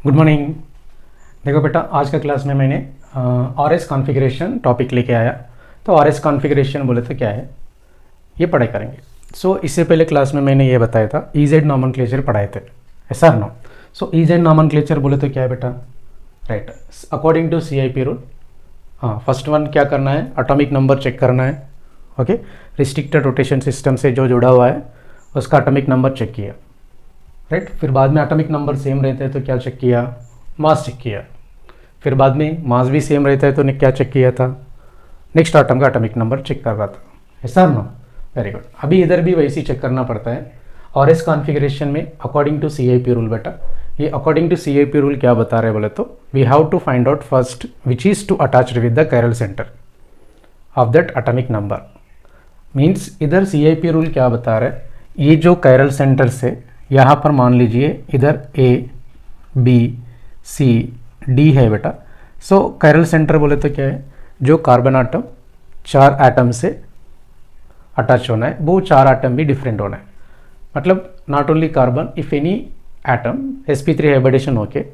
Good morning. देखो बेटा, आज का क्लास में मैंने आर एस कॉन्फ़िगरेशन टॉपिक लेके आया। तो आर एस कॉन्फ़िगरेशन बोले तो क्या है, ये पढ़ाई करेंगे। सो इससे पहले क्लास में मैंने ये बताया था, ई जेड नॉमनक्लेचर पढ़ाए थे, ऐसा नो। सो ई जेड नॉमनक्लेचर बोले तो क्या है बेटा, right, according to C I P rule. हाँ, फर्स्ट वन क्या करना है, एटॉमिक नंबर चेक करना है। ओके, रिस्ट्रिक्टेड रोटेशन सिस्टम से जो जुड़ा हुआ है उसका एटॉमिक नंबर चेक किया, राइट। फिर बाद में एटॉमिक नंबर सेम रहते हैं तो क्या चेक किया, मास चेक किया। फिर बाद में मास भी सेम रहता है तो क्या चेक किया था, नेक्स्ट आटम का एटॉमिक नंबर चेक कर रहा था, ऐसा नो। Very good. अभी इधर भी वैसे ही चेक करना पड़ता है और इस कॉन्फ़िगरेशन में according to C I P rule. बेटा ये according to C I P rule क्या बता रहे हैं बोले तो, we have to find out first which is to attach with the chiral center of that atomic number. Means इधर C I P rule क्या बता रहे हैं, ये जो कायरल सेंटर से यहाँ पर मान लीजिए इधर ए बी सी डी है बेटा। सो कायरल सेंटर बोले तो क्या है, जो कार्बन आटम 4 एटम से अटैच होना है, वो 4 एटम भी डिफरेंट होना है। मतलब not only carbon, if any atom sp3 hybridization होके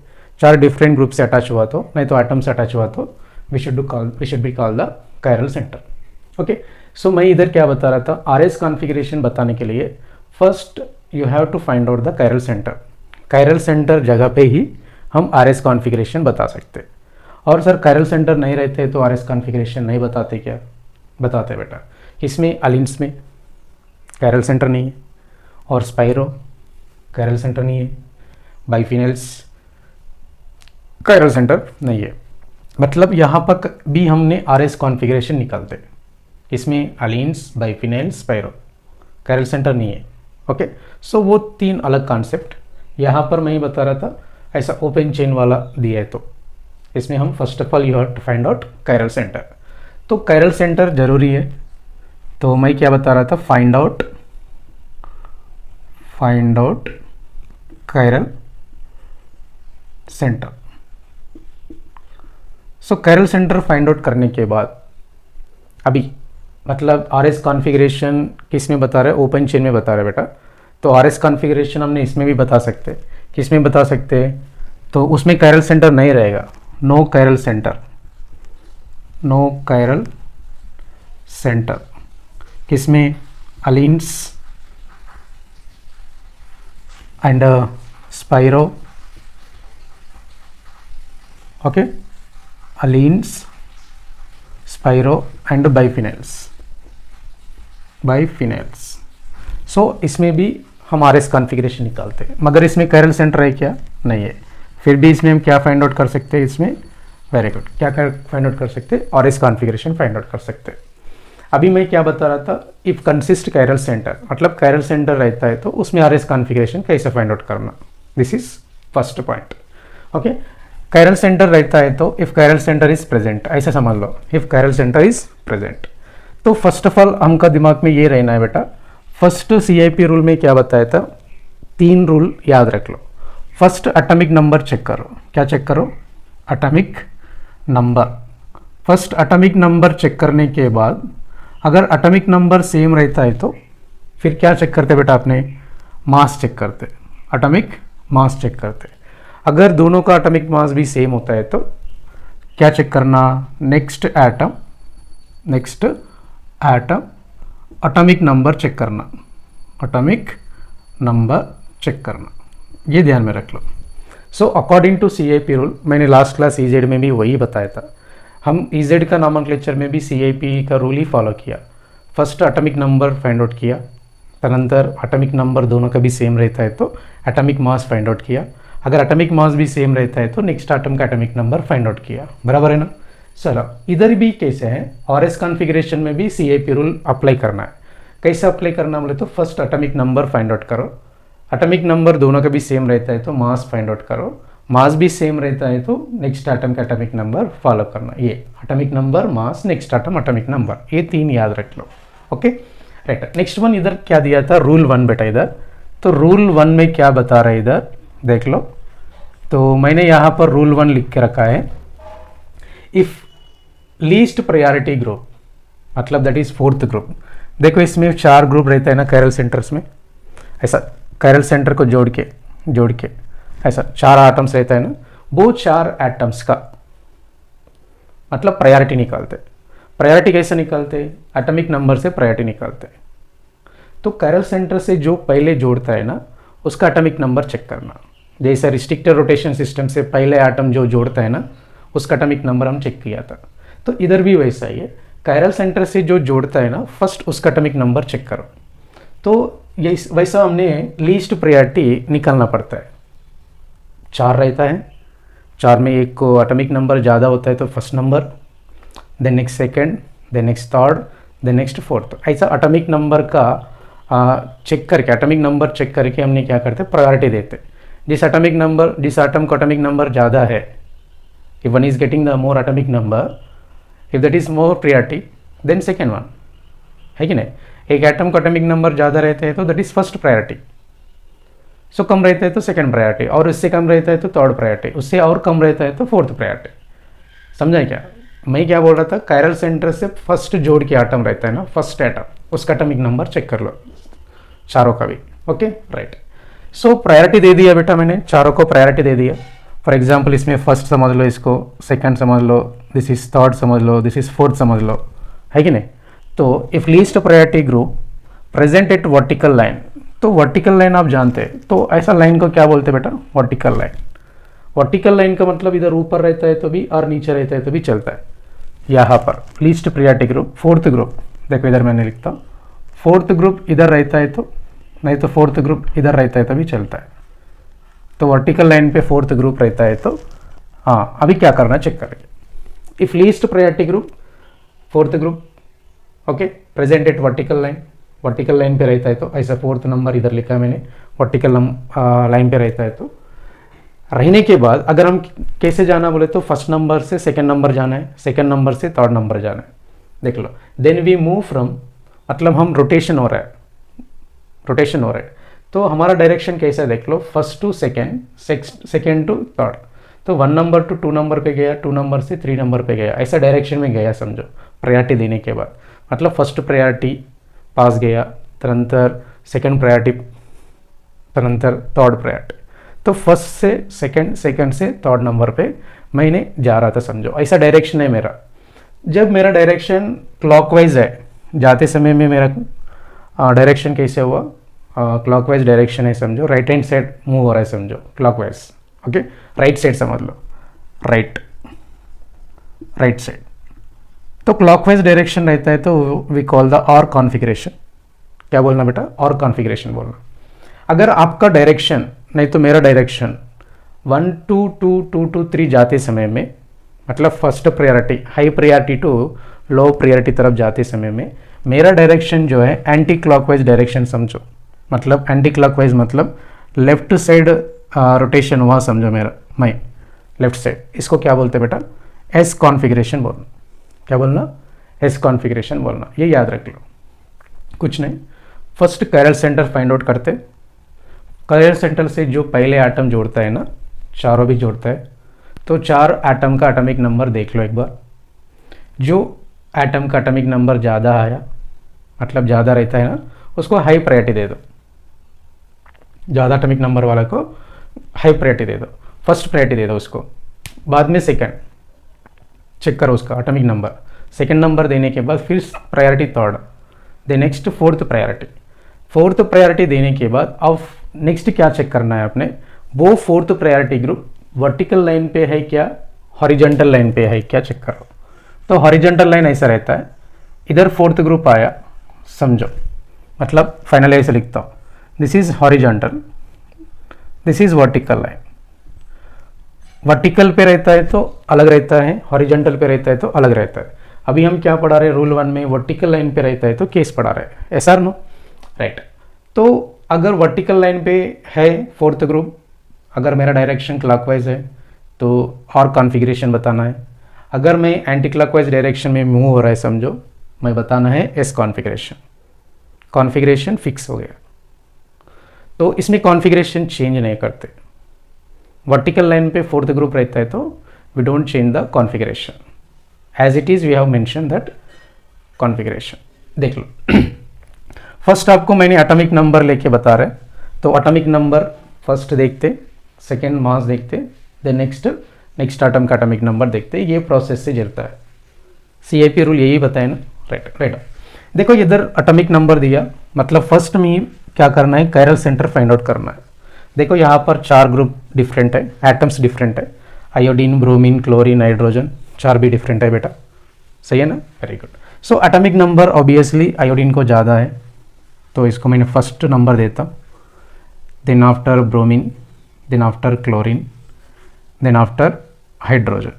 4 डिफरेंट ग्रुप से अटैच हुआ तो, नहीं तो एटम से अटैच हुआ तो we should be call the chiral centre. Okay, so मैं इधर क्या बता रहा था, आर एस कॉन्फ़िगरेशन बताने के लिए first you have to find out the chiral center. Chiral center जगह पे ही हम आर एस कॉन्फ़िगरेशन बता सकते। और सर कायरल सेंटर नहीं रहते तो आर एस कॉन्फ़िगरेशन नहीं बताते क्या, बताते बेटा। इसमें अलिन्स में कायरल सेंटर नहीं है, और स्पाइरो कायरल सेंटर नहीं है, बाइफिनेल्स कायरल सेंटर नहीं है। मतलब यहाँ पर भी हमने आर एस कॉन्फ़िगरेशन निकालते, इसमें अलिन्स बाइफिनेल्स स्पाइरो कायरल सेंटर नहीं है। ओके, सो वो 3 अलग कॉन्सेप्ट यहाँ पर मैं ही बता रहा था। ऐसा ओपन चेन वाला दिया है तो इसमें हम first of all you have to find out chiral centre. तो कायरल सेंटर जरूरी है, तो मैं क्या बता रहा था, find out chiral center. So chiral center find out करने के बाद अभी मतलब आर एस कॉन्फ़िगरेशन किस में बता रहे हैं, ओपन चेन में बता रहे हैं बेटा। तो आर एस कॉन्फ़िगरेशन हमने इसमें भी बता सकते, किस में बता सकते हैं, तो उसमें कायरल सेंटर नहीं रहेगा, no chiral centre, no chiral centre. किस में, allenes and spiro. Okay, allenes spiro and biphenyls. So इसमें भी हम आर एस कॉन्फ़िगरेशन निकालते हैं, मगर इसमें कायरल सेंटर है क्या, नहीं है। फिर भी इसमें हम क्या फाइंड आउट कर सकते हैं, इसमें वेरी गुड क्या फाइंड आउट कर सकते हैं, R S configuration find out कर सकते हैं। अभी मैं क्या बता रहा था, इफ कंसिस्ट कायरल सेंटर, मतलब कायरल सेंटर रहता है तो उसमें आर एस कॉन्फ़िगरेशन कैसे फाइंड आउट करना, this is first point. Okay, chiral centre रहता है तो if chiral centre is present, ऐसा समझ लो, if chiral centre is present. तो फर्स्ट ऑफ ऑल हमका दिमाग में ये रहना है बेटा, first C I P rule में क्या बताया था, 3 रूल याद रख लो। फर्स्ट एटॉमिक नंबर चेक करो, क्या चेक करो, atomic number. First atomic number check करने के बाद अगर एटॉमिक नंबर सेम रहता है तो फिर क्या चेक करते बेटा, अपने मास चेक करते, एटॉमिक मास चेक करते। अगर दोनों का एटॉमिक मास भी सेम होता है तो क्या चेक करना, next atom atomic number check करना, एटॉमिक नंबर चेक करना, ये ध्यान में रख लो। So according to C I P rule, मैंने लास्ट क्लास ई जेड में भी वही बताया था। हम ई जेड का नॉमेनक्लेचर में भी सी आई पी का रूल ही फॉलो किया। First atomic number find out किया, तदनंतर एटॉमिक नंबर दोनों का भी सेम रहता है तो एटॉमिक मास फाइंड आउट किया। अगर एटॉमिक मास भी सेम रहता है तो नेक्स्ट एटम का एटॉमिक नंबर फाइंड आउट किया, बराबर है ना। चलो इधर भी कैसे है, आर एस कॉन्फ़िगरेशन में भी सी आई पी रूल अप्लाई करना है। कैसे अप्लाई करना बोले तो first atomic number find out करो, एटॉमिक नंबर दोनों का भी सेम रहता है तो मास फाइंड आउट करो, मास भी सेम रहता है तो नेक्स्ट एटम का एटॉमिक नंबर फॉलो करना। ये एटॉमिक नंबर, मास, नेक्स्ट एटम एटॉमिक नंबर, ये 3 याद रख लो। ओके राइट, नेक्स्ट वन इधर क्या दिया था, रूल 1 बेटा इधर। तो रूल 1 में क्या बता रहा है इधर देख लो। तो मैंने यहाँ पर रूल 1 लिख के रखा है, इफ लीस्ट प्रायोरिटी ग्रुप, मतलब दैट इज 4th ग्रुप। देखो इसमें 4 ग्रुप रहता है ना कायरल सेंटर्स में, ऐसा कायरल सेंटर को जोड़ के ऐसा 4 एटम्स रहता है ना, वो 4 एटम्स का मतलब प्रायोरिटी निकालते। प्रायोरिटी कैसे निकालते? एटॉमिक नंबर से प्रायोरिटी निकालते। तो कैरल सेंटर से जो पहले जोड़ता है ना, उसका एटॉमिक नंबर चेक करना। जैसे रिस्ट्रिक्टेड रोटेशन सिस्टम से पहले एटम जो जोड़ता है ना, उसका एटॉमिक नंबर हम चेक किया था। तो इधर भी वैसा ही है, कैरल सेंटर से जो जोड़ता है ना, फर्स्ट उसका एटॉमिक नंबर चेक करो। तो ये वैसा हमने लीस्ट प्रायोरिटी निकालना पड़ता है। 4 रहता है, 4 में एक को एटॉमिक नंबर ज़्यादा होता है तो first number, then next second, then next third, then next fourth. ऐसा एटॉमिक नंबर का चेक करके, एटॉमिक नंबर चेक करके हमने क्या करते, प्रायोरिटी देते। जिस एटम का एटॉमिक नंबर ज़्यादा है, if one is getting the more atomic number, if that is more priority then second one, है कि नहीं? एक एटम का एटॉमिक नंबर ज़्यादा रहते हैं तो दैट इज फर्स्ट प्रायोरिटी, सो कम रहता है तो सेकंड प्रायोरिटी, और उससे कम रहता है तो थर्ड प्रायोरिटी, उससे और कम रहता है तो फोर्थ प्रायोरिटी। समझा क्या मैं क्या बोल रहा था? कैरल सेंटर से फर्स्ट जोड़ के एटम रहता है ना, फर्स्ट एटम, उसका एटॉमिक नंबर चेक कर लो, चारों का भी। Okay right. सो प्रायोरिटी दे दिया बेटा, मैंने चारों को प्रायोरिटी दे दिया। फॉर एग्जाम्पल इसमें फर्स्ट समझ लो, इसको सेकंड समझ लो, दिस इज थर्ड समझ लो, दिस इज फोर्थ समझ लो, है कि नहीं? तो if least priority group present eight vertical line, तो वर्टिकल लाइन आप जानते हैं, तो ऐसा लाइन को क्या बोलते हैं बेटा? Vertical line. वर्टिकल लाइन का मतलब इधर ऊपर रहता है तो भी और नीचे रहता है तो भी चलता है। यहाँ पर least priority group, fourth group, देखो इधर मैंने लिखता हूँ, फोर्थ ग्रुप इधर रहता है तो, नहीं तो फोर्थ ग्रुप इधर रहता है तो भी चलता है। तो वर्टिकल लाइन पे फोर्थ ग्रुप रहता है तो हाँ, अभी क्या करना चेक करेंगे। If least priority group fourth group okay present at vertical line, vertical line पे रहता है तो ऐसा फोर्थ नंबर इधर लिखा है मैंने, वर्टिकल लाइन पे रहता है तो रहने के बाद अगर हम कैसे जाना बोले तो फर्स्ट नंबर से सेकंड नंबर जाना है, सेकंड नंबर से थर्ड नंबर जाना है। देख लो, देन वी मूव फ्रॉम, मतलब हम रोटेशन हो रहा है, रोटेशन हो रहा है तो हमारा डायरेक्शन कैसा है देख लो, first to second, second to third, तो 1 नंबर टू 2 नंबर पे गया, 2 नंबर से 3 नंबर पे गया, ऐसा डायरेक्शन में गया समझो प्रायोरिटी देने के बाद। मतलब फर्स्ट प्रायोरिटी पास गया, तरंतर सेकंड प्रायोरिटी, तरंतर थर्ड प्रायोरिटी, तो फर्स्ट से सेकंड, सेकंड से थर्ड नंबर पे मैंने जा रहा था समझो, ऐसा डायरेक्शन है मेरा। जब मेरा डायरेक्शन क्लॉकवाइज है, जाते समय में मेरा डायरेक्शन कैसे हुआ, क्लॉकवाइज डायरेक्शन है समझो, राइट हैंड साइड मूव हो रहा है समझो, क्लॉकवाइज ओके, राइट साइड समझ लो, राइट साइड, तो क्लॉकवाइज डायरेक्शन रहता है तो we call the R configuration. क्या बोलना बेटा? और कॉन्फ़िगरेशन बोलना। अगर आपका डायरेक्शन, नहीं तो मेरा डायरेक्शन 1 2 2 2 2 3 जाते समय में, मतलब first priority high priority to low priority तरफ जाते समय में मेरा डायरेक्शन जो है एंटी क्लॉकवाइज डायरेक्शन समझो, मतलब एंटी क्लॉकवाइज मतलब लेफ्ट साइड रोटेशन हुआ समझो मेरा, मैं लेफ्ट साइड, इसको क्या बोलते बेटा? एस कॉन्फ़िगरेशन बोलना। क्या बोलना? एस कॉन्फ़िगरेशन बोलना, ये याद रख लो। कुछ नहीं, first chiral center find out करते। कैरल सेंटर से जो पहले एटम जोड़ता है ना, चारों भी जोड़ता है, तो 4 एटम का एटॉमिक नंबर देख लो एक बार। जो एटम का एटॉमिक नंबर ज़्यादा आया, मतलब ज़्यादा रहता है ना, उसको हाई प्रायोरिटी दे दो। ज़्यादा एटॉमिक नंबर वाला को हाई प्रायोरिटी दे दो, फर्स्ट प्रायोरिटी दे दो उसको, बाद में सेकंड चेक करो उसका एटॉमिक नंबर, सेकंड नंबर देने के बाद फिर priority third, then next fourth priority. Fourth priority देने के बाद अब नेक्स्ट क्या चेक करना है आपने, वो fourth priority group vertical line पे है क्या, हॉरिजॉन्टल लाइन पे है क्या, चेक करो। तो हॉरिजॉन्टल लाइन ऐसा रहता है, इधर फोर्थ ग्रुप आया समझो, मतलब फाइनली ऐसे लिखता हूँ, this is horizontal, this is vertical line. Vertical पे रहता है तो अलग रहता है, हॉरिजॉन्टल पे रहता है तो अलग रहता है। अभी हम क्या पढ़ा रहे हैं रूल 1 में, वर्टिकल लाइन पे रहता है तो केस पढ़ा रहे हैं, एस आर नो राइट। तो अगर वर्टिकल लाइन पे है फोर्थ ग्रुप, अगर मेरा डायरेक्शन क्लॉकवाइज है तो और कॉन्फ़िगरेशन बताना है। अगर मैं एंटी क्लॉकवाइज डायरेक्शन में मूव हो रहा है समझो, मैं बताना है एस कॉन्फ़िगरेशन। कॉन्फ़िगरेशन फिक्स हो गया, तो इसमें कॉन्फ़िगरेशन चेंज नहीं करते। वर्टिकल लाइन पे फोर्थ ग्रुप रहता है तो we don't change the configuration, as it is we have mention that configuration. देख लो, फर्स्ट आपको मैंने एटॉमिक नंबर लेके बता रहे, तो एटॉमिक नंबर फर्स्ट देखते, सेकेंड मास देखते, देन नेक्स्ट आटम का एटॉमिक नंबर देखते, ये प्रोसेस से चलता है। CIP रूल यही बताए ना, राइट। देखो इधर एटॉमिक नंबर दिया, मतलब फर्स्ट में क्या करना है, कायरल सेंटर फाइंड आउट करना है। देखो यहाँ पर 4 ग्रुप डिफरेंट है, एटम्स डिफरेंट है, आयोडीन, ब्रोमीन, क्लोरीन, हाइड्रोजन, 4 भी डिफरेंट है बेटा, सही है ना, very good. So atomic number obviously iodine को ज़्यादा है, तो इसको मैंने फर्स्ट नंबर देता, then after bromine, then after chlorine, then after hydrogen.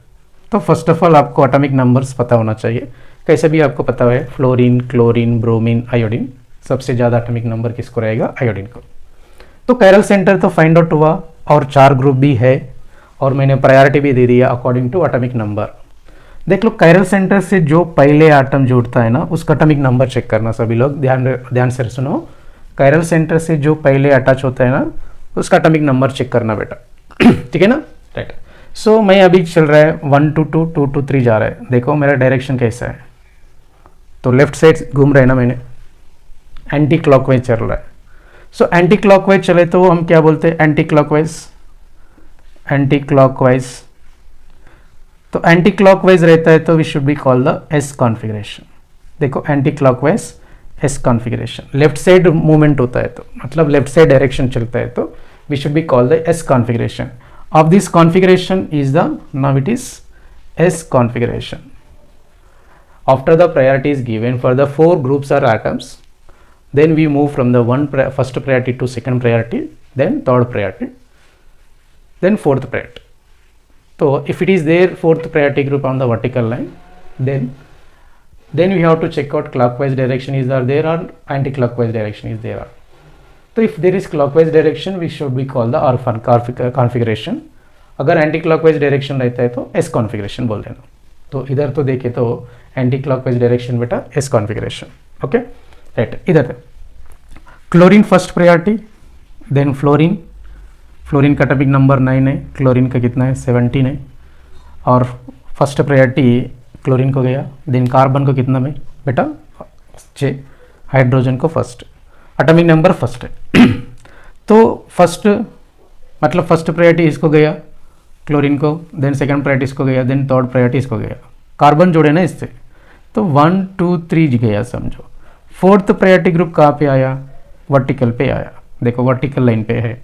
तो फर्स्ट ऑफ ऑल आपको एटॉमिक नंबर्स पता होना चाहिए, कैसे भी आपको पता है फ्लोरीन, क्लोरीन, ब्रोमीन, आयोडीन, सबसे ज़्यादा एटॉमिक नंबर किसको रहेगा, आयोडीन को। तो कायरल सेंटर तो फाइंड आउट हुआ और 4 ग्रुप भी है और मैंने प्रायोरिटी भी दे दिया अकॉर्डिंग टू एटॉमिक नंबर। देख लो कायरल सेंटर से जो पहले एटम जुड़ता है ना, उसका एटॉमिक नंबर चेक करना सभी लोग, ध्यान से सुनो। कायरल सेंटर से जो पहले अटैच होता है ना, उसका एटॉमिक नंबर चेक करना बेटा, ठीक है ना, राइट। सो मैं अभी चल रहा है 1 to 2, 2 to 3 जा रहा है। देखो मेरा डायरेक्शन कैसा है, तो लेफ्ट साइड घूम रहे ना, मैंने एंटी क्लॉकवाइज चल रहा है। सो एंटी क्लॉकवाइज चले तो हम क्या बोलते हैं, एंटी क्लॉकवाइज, तो एंटी क्लॉकवाइज रहता है तो we should be call the S configuration. देखो anti clockwise S configuration, left side movement होता है तो मतलब लेफ्ट साइड डायरेक्शन चलता है तो we should be call the S configuration of this configuration is the, now it is S configuration. After the priority is given for the 4 groups or atoms, then we move from the first priority to second priority, then third priority, then fourth priority. So if it is there fourth priority group on the vertical line, then we have to check out clockwise direction is there or anti-clockwise direction is there. So if there is clockwise direction, we should be called the R configuration. अगर anti clockwise direction रहता है तो S configuration बोल देना। तो इधर तो देखे तो एंटी क्लॉकवाइज डायरेक्शन बेटा एस कॉन्फ़िगरेशन, ओके राइट। इधर chlorine first priority, then fluorine का एटॉमिक नंबर 9 है, क्लोरीन का कितना है 17 है, और फर्स्ट प्रायोरिटी क्लोरीन को गया, देन कार्बन को कितना में बेटा 6, हाइड्रोजन को फर्स्ट, एटॉमिक नंबर फर्स्ट है। तो फर्स्ट मतलब फर्स्ट प्रायोरिटी इसको गया क्लोरीन को, देन सेकंड प्रायोरिटी इसको गया, देन थर्ड प्रायोरिटी इसको गया, कार्बन जोड़े ना इससे, तो 1 2 3 गया समझो। फोर्थ प्रायोरिटी ग्रुप कहाँ पे आया, वर्टिकल पे आया। देखो वर्टिकल लाइन पे है,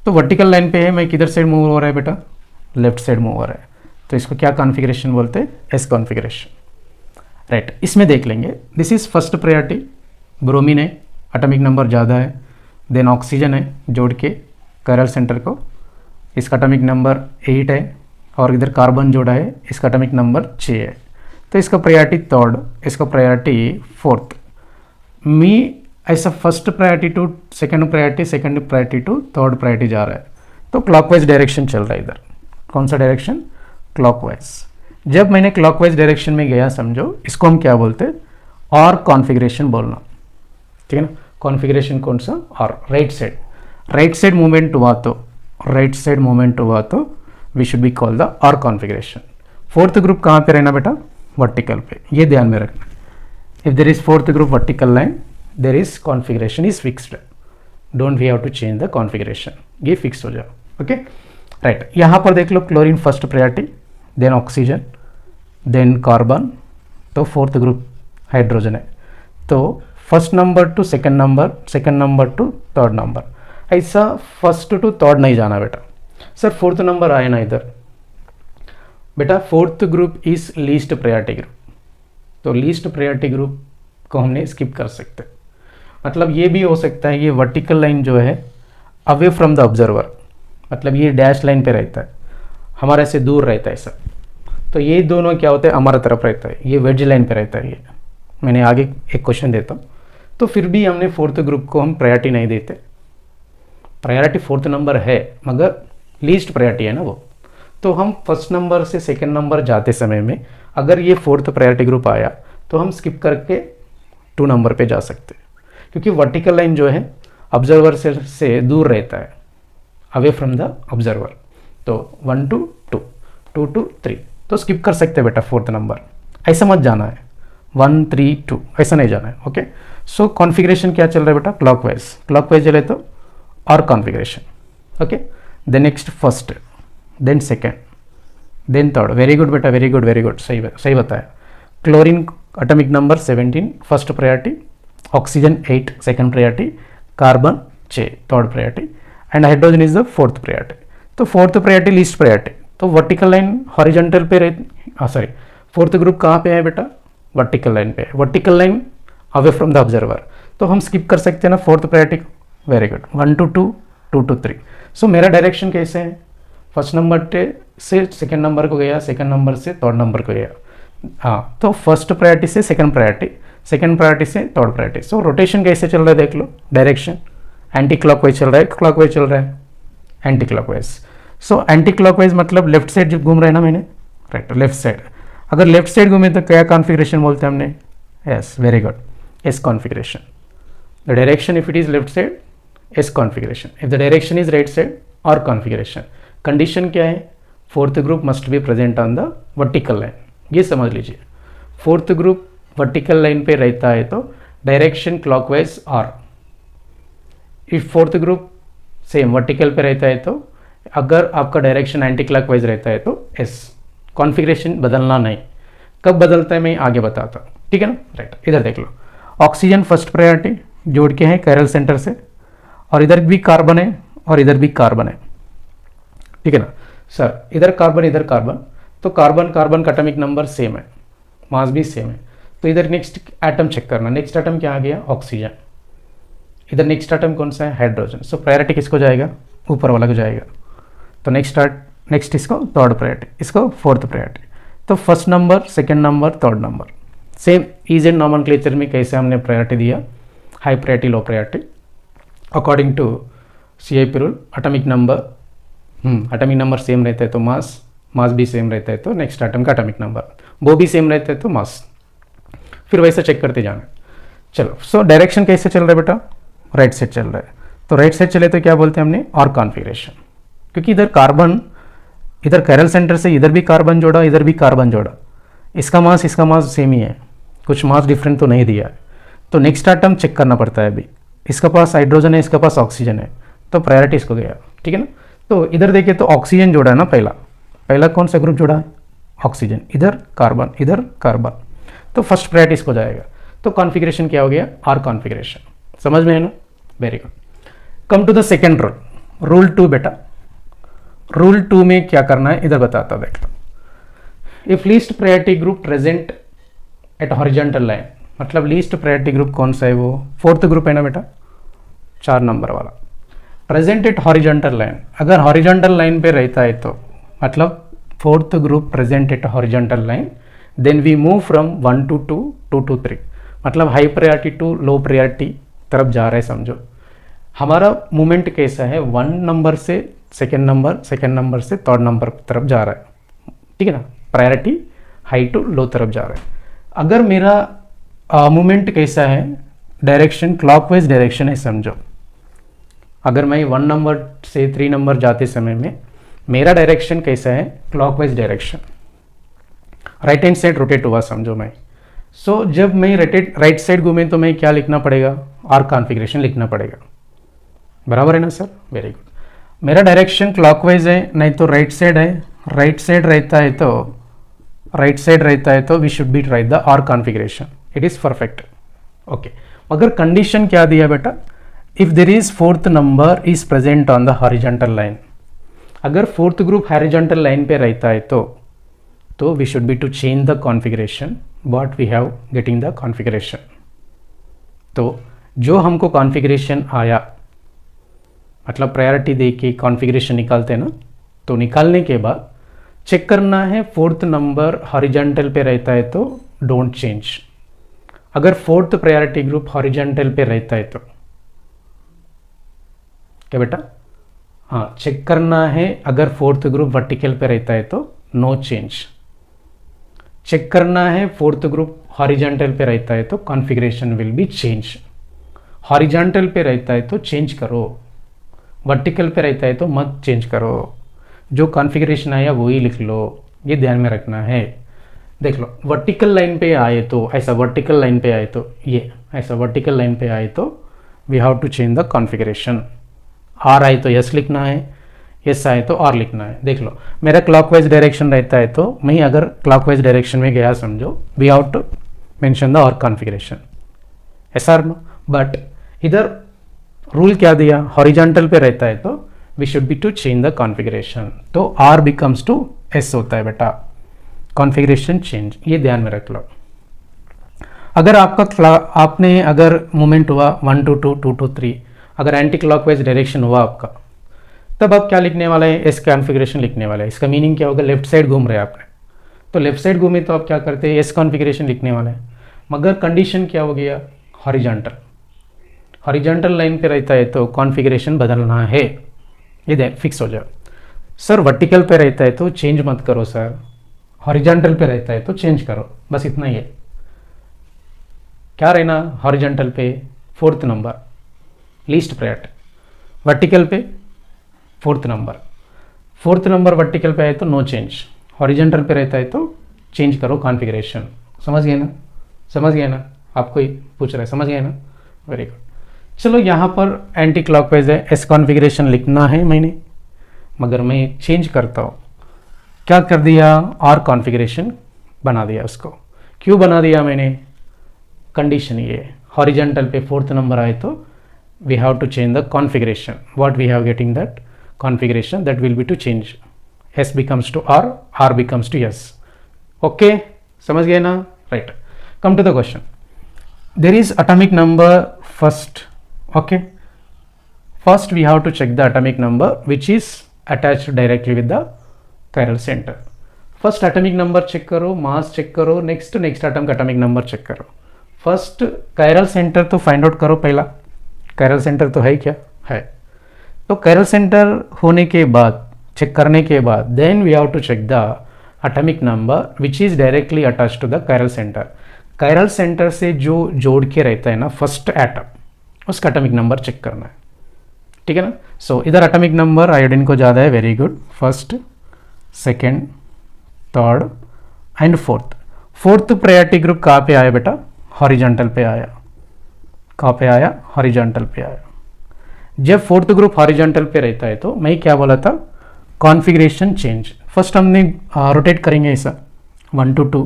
तो वर्टिकल लाइन पे है, मैं किधर साइड मूव हो रहा है बेटा, लेफ्ट साइड मूव हो रहा है, तो इसको क्या कॉन्फ़िगरेशन बोलते हैं, एस कॉन्फ़िगरेशन, राइट। इसमें देख लेंगे, this is first priority, bromine है, एटॉमिक नंबर ज़्यादा है, देन ऑक्सीजन है जोड़ के कायरल सेंटर को, इसका एटॉमिक नंबर 8 है, और इधर कार्बन जोड़ा है, इसका एटॉमिक नंबर 6 है, तो इसका प्रायोरिटी थर्ड, इसका प्रायोरिटी फोर्थ। मी ऐसा first priority to second priority to third priority जा रहा है, तो क्लॉकवाइज डायरेक्शन चल रहा है इधर। कौन सा डायरेक्शन, क्लॉकवाइज। जब मैंने क्लॉकवाइज डायरेक्शन में गया समझो, इसको हम क्या बोलते हैं, और कॉन्फ़िगरेशन बोलना, ठीक है ना। कॉन्फ़िगरेशन कौन सा, और राइट साइड मूवमेंट हुआ तो we should be call the R configuration. Fourth group कहाँ पे रहना बेटा, वर्टिकल पे, ये ध्यान में रखना। If there is fourth group vertical line, there is configuration is fixed, don't we have to change the configuration, ये फिक्स हो जाओ, ओके राइट। यहाँ पर देख लो chlorine first priority, then oxygen, then carbon, तो फोर्थ ग्रुप हाइड्रोजन है, तो first number to second number to third number, ऐसा फर्स्ट टू थर्ड नहीं जाना बेटा। सर फोर्थ नंबर आए ना इधर बेटा, fourth group is least priority group, तो लीस्ट प्रायोरिटी ग्रुप को हमने स्किप कर सकते। मतलब ये भी हो सकता है, ये वर्टिकल लाइन जो है अवे फ्रॉम द ऑब्जर्वर, मतलब ये डैश लाइन पे रहता है, हमारे से दूर रहता है सब, तो ये दोनों क्या होते हैं, हमारा तरफ रहता है, ये वेज लाइन पे रहता है। ये मैंने आगे एक क्वेश्चन देता हूँ, तो फिर भी हमने फोर्थ ग्रुप को हम प्रायोरिटी नहीं देते। प्रायोरिटी फोर्थ नंबर है मगर लीस्ट प्रायोरिटी है ना वो, तो हम फर्स्ट नंबर से सेकंड नंबर जाते समय में अगर ये फोर्थ प्रायोरिटी ग्रुप आया तो हम स्किप करके 2 नंबर पे जा सकते हैं, क्योंकि वर्टिकल लाइन जो है ऑब्जर्वर से दूर रहता है, अवे फ्रॉम द ऑब्जर्वर। तो 1 to 2, 2 to 3, तो स्किप कर सकते हैं बेटा फोर्थ नंबर, ऐसा मत जाना है 1 3 2 ऐसा नहीं जाना है, ओके। सो कॉन्फ़िगरेशन क्या चल रहा है बेटा, क्लॉकवाइज चले तो R configuration, okay then next first, then second, then third. Very good बेटा, वेरी गुड वेरी गुड, सही बताया। Chlorine atomic number 17 first priority, oxygen 8 second priority, carbon 6 third priority and hydrogen is the fourth priority. तो fourth priority least priority, तो vertical line horizontal पे sorry fourth group कहाँ पे है बेटा, vertical line पे, vertical line away from the observer, तो हम स्किप कर सकते हैं ना फोर्थ प्रायोरिटी को। Very good, 1 to 2, 2 to 3। सो मेरा डायरेक्शन कैसे है, फर्स्ट नंबर से सेकेंड नंबर को गया, सेकेंड नंबर से थर्ड नंबर को गया। हाँ, तो फर्स्ट प्रायोरिटी से सेकेंड प्रायोरिटी, सेकेंड प्रायोरिटी से थर्ड प्रायोरिटी। सो रोटेशन कैसे चल रहा है देख लो, डायरेक्शन एंटी क्लॉकवाइज चल रहा है, क्लॉकवाइज चल रहा है, anti clockwise. So anti clockwise मतलब लेफ्ट साइड जब घूम रहा है ना मैंने, राइट लेफ्ट साइड, अगर लेफ्ट साइड घूमे तो क्या कॉन्फ़िगरेशन बोलते हैं हमने, yes very good, S configuration. The direction if it is left side, S configuration, if the direction is right side और कॉन्फ़िगरेशन। कंडीशन क्या है, fourth group must be present on the vertical line, ये समझ लीजिए। Fourth group vertical line पे रहता है तो डायरेक्शन क्लॉकवाइज, और if fourth group same vertical पे रहता है तो अगर आपका डायरेक्शन एंटी क्लॉकवाइज रहता है तो एस। कॉन्फ़िगरेशन बदलना नहीं, कब बदलता है मैं आगे बताता हूँ, ठीक है ना। राइट, इधर देख लो, ऑक्सीजन फर्स्ट प्रायोरिटी जोड़ के है कैरल सेंटर से, और इधर भी कार्बन है और इधर भी कार्बन है, ठीक है ना सर। इधर कार्बन, तो कार्बन कार्बन का एटॉमिक नंबर सेम है, मास भी सेम है। तो इधर नेक्स्ट एटम चेक करना, नेक्स्ट एटम क्या आ गया, ऑक्सीजन। इधर नेक्स्ट एटम कौन सा है, हाइड्रोजन। सो प्रायोरिटी किसको जाएगा, ऊपर वाला को जाएगा। तो नेक्स्ट इसको थर्ड प्रायोरिटी, इसको फोर्थ प्रायोरिटी। तो first number, second number, third number, same is and nomenclature में कैसे हमने प्रायोरिटी दिया, high priority low priority according to CIP rule. Atomic number same रहता है तो मास भी सेम रहता है तो नेक्स्ट एटम का एटॉमिक नंबर, वो भी सेम रहता है तो मास, फिर वैसे चेक करते जाना। चलो, सो डायरेक्शन कैसे चल रहा है बेटा, राइट साइड चल रहा है। तो राइट साइड चले तो क्या बोलते हैं हमने, और कॉन्फ़िगरेशन, क्योंकि इधर कार्बन, इधर कैरल सेंटर से इधर भी कार्बन जोड़ा, इधर भी कार्बन जोड़ा, इसका मास सेम ही है, कुछ मास डिफरेंट तो नहीं दिया है। तो नेक्स्ट एटम चेक करना पड़ता है अभी, इसका पास हाइड्रोजन है, इसका पास ऑक्सीजन है, तो प्रायोरिटी इसको गया, ठीक है ना। तो इधर देखिए तो ऑक्सीजन जोड़ा है ना, पहला कौन सा ग्रुप जोड़ा है, ऑक्सीजन, इधर कार्बन, तो फर्स्ट प्रायोरिटी इसको जाएगा। तो कॉन्फ़िगरेशन क्या हो गया, आर कॉन्फ़िगरेशन, समझ में है ना, very good. Come to the second rule, rule 2 बेटा। रूल 2 में क्या करना है इधर बताता देख लो। If least priority group present at horizontal line, मतलब लीस्ट प्रायोरिटी ग्रुप कौन सा है, वो फोर्थ ग्रुप है ना बेटा, 4 नंबर वाला, प्रेजेंट एट हॉरिजॉन्टल लाइन। अगर हॉरिजॉन्टल लाइन पे रहता है तो मतलब fourth group present at horizontal line, then we move from 1 to 2, 2 to 3, मतलब high priority to low priority तरफ जा रहा है समझो। हमारा मूवमेंट कैसा है, 1 नंबर से सेकेंड नंबर से थर्ड नंबर तरफ जा रहा है, ठीक है ना, प्रायोरिटी हाई टू लो तरफ जा रहा है। अगर मेरा मूवमेंट कैसा है, डायरेक्शन क्लॉकवाइज डायरेक्शन है समझो। अगर मैं 1 नंबर से 3 नंबर जाते समय में मेरा डायरेक्शन कैसा है, clockwise direction, right hand side rotate हुआ समझो मैं। सो जब मैं राइट साइड घूमे तो मैं क्या लिखना पड़ेगा, आर कॉन्फ़िगरेशन लिखना पड़ेगा, बराबर है ना सर, वेरी गुड। मेरा डायरेक्शन क्लॉकवाइज है, नहीं तो राइट साइड है, राइट साइड रहता है तो we should be write the R configuration, it is perfect, okay. मगर कंडीशन क्या दिया बेटा, if there is fourth number is present on the horizontal line. अगर फोर्थ ग्रुप हॉरिजॉन्टल लाइन पे रहता है तो we should be to change the configuration, what we have getting the configuration. तो जो हमको कॉन्फ़िगरेशन आया, मतलब प्रायोरिटी दे के कॉन्फ़िगरेशन निकालते हैं ना, तो निकालने के बाद चेक करना है फोर्थ नंबर हॉरिजॉन्टल पे रहता है तो डोंट चेंज। अगर फोर्थ प्रायोरिटी ग्रुप हॉरिजॉन्टल पे रहता है तो क्या बेटा, हाँ चेक करना है। अगर फोर्थ ग्रुप वर्टिकल पे रहता है तो नो चेंज। चेक करना है फोर्थ ग्रुप हॉरिजॉन्टल पे रहता है तो configuration will be change. Horizontal पे रहता है तो चेंज करो, वर्टिकल पे रहता है तो मत चेंज करो। जो कॉन्फ़िगरेशन आया वही लिख लो, ये ध्यान में रखना है। देख लो, वर्टिकल लाइन पे आए तो ऐसा, वर्टिकल लाइन पे आए तो ये ऐसा, वर्टिकल लाइन पे आए तो we have to change the configuration. R आए तो यस लिखना है, एस आए तो आर लिखना है। देख लो मेरा क्लॉकवाइज डायरेक्शन रहता है तो मैं अगर क्लॉकवाइज डायरेक्शन में गया समझो, we have to mention the R configuration, S R नो। बट इधर रूल क्या दिया, हॉरिजॉन्टल पे रहता है तो we should be to change the configuration, तो आर बिकम्स टू एस होता है बेटा, कॉन्फ़िगरेशन चेंज, ये ध्यान में रख लो। अगर आपने अगर मूवमेंट हुआ 1 to 2, 2 to 3, अगर एंटी क्लॉकवाइज डायरेक्शन हुआ आपका, तब आप क्या लिखने वाले हैं, एस कॉन्फ़िगरेशन लिखने वाले हैं। इसका मीनिंग क्या होगा, लेफ्ट साइड घूम रहे हैं आपने, तो लेफ्ट साइड घूमे तो आप क्या करते हैं, एस कॉन्फ़िगरेशन लिखने वाले हैं। मगर कंडीशन क्या हो गया, हॉरिजॉन्टल, हॉरिजॉन्टल लाइन पे रहता है तो कॉन्फ़िगरेशन बदलना है, ये फिक्स हो जाए। सर वर्टिकल पे रहता है तो चेंज मत करो सर, हॉरिजॉन्टल पे रहता है तो चेंज करो, बस इतना ही है। क्या रहना, हॉरिजॉन्टल पे 4th number least priority, vertical पे 4th number, 4th number vertical पे है तो नो चेंज, हॉरिजॉन्टल पे रहता है तो चेंज करो कॉन्फ़िगरेशन। समझ गए ना, समझ गए ना, आपको ही पूछ रहा है, समझ गए ना, वेरी गुड। चलो यहाँ पर एंटी क्लॉकवाइज है, एस कॉन्फ़िगरेशन लिखना है मैंने, मगर मैं चेंज करता हूँ, क्या कर दिया, आर कॉन्फ़िगरेशन बना दिया उसको। क्यों बना दिया मैंने, कंडीशन ये हॉरिजॉन्टल पे 4th नंबर आए तो we have to change the configuration, what we have getting that configuration, that will be to change, S becomes to R, R becomes to S. Okay, समझ गए ना, right. Come to the question, there is atomic number first, okay, first we have to check the atomic number which is attached directly with the chiral center. first atomic number check करो, mass check करो, next atom का atomic number check करो। first chiral center तो find out करो, पहला chiral center तो है क्या, है, तो chiral center होने के बाद, चेक करने के बाद then we have to check the atomic number which is directly attached to the chiral center। chiral center से जो जोड़ के रहता है ना फर्स्ट एटम, उसका एटॉमिक नंबर चेक करना है, ठीक है ना। सो इधर एटॉमिक नंबर आयोडीन को ज़्यादा है, very good, first, second, third and fourth priority group कहाँ पे आया बेटा, हॉरिजॉन्टल पे आया, कहाँ पे आया, हॉरिजॉन्टल पे आया। जब 4th ग्रुप हॉरिजॉन्टल पे रहता है तो मैं क्या बोला था, कॉन्फ़िगरेशन चेंज। फर्स्ट हमने रोटेट करेंगे ऐसा 1 to 2,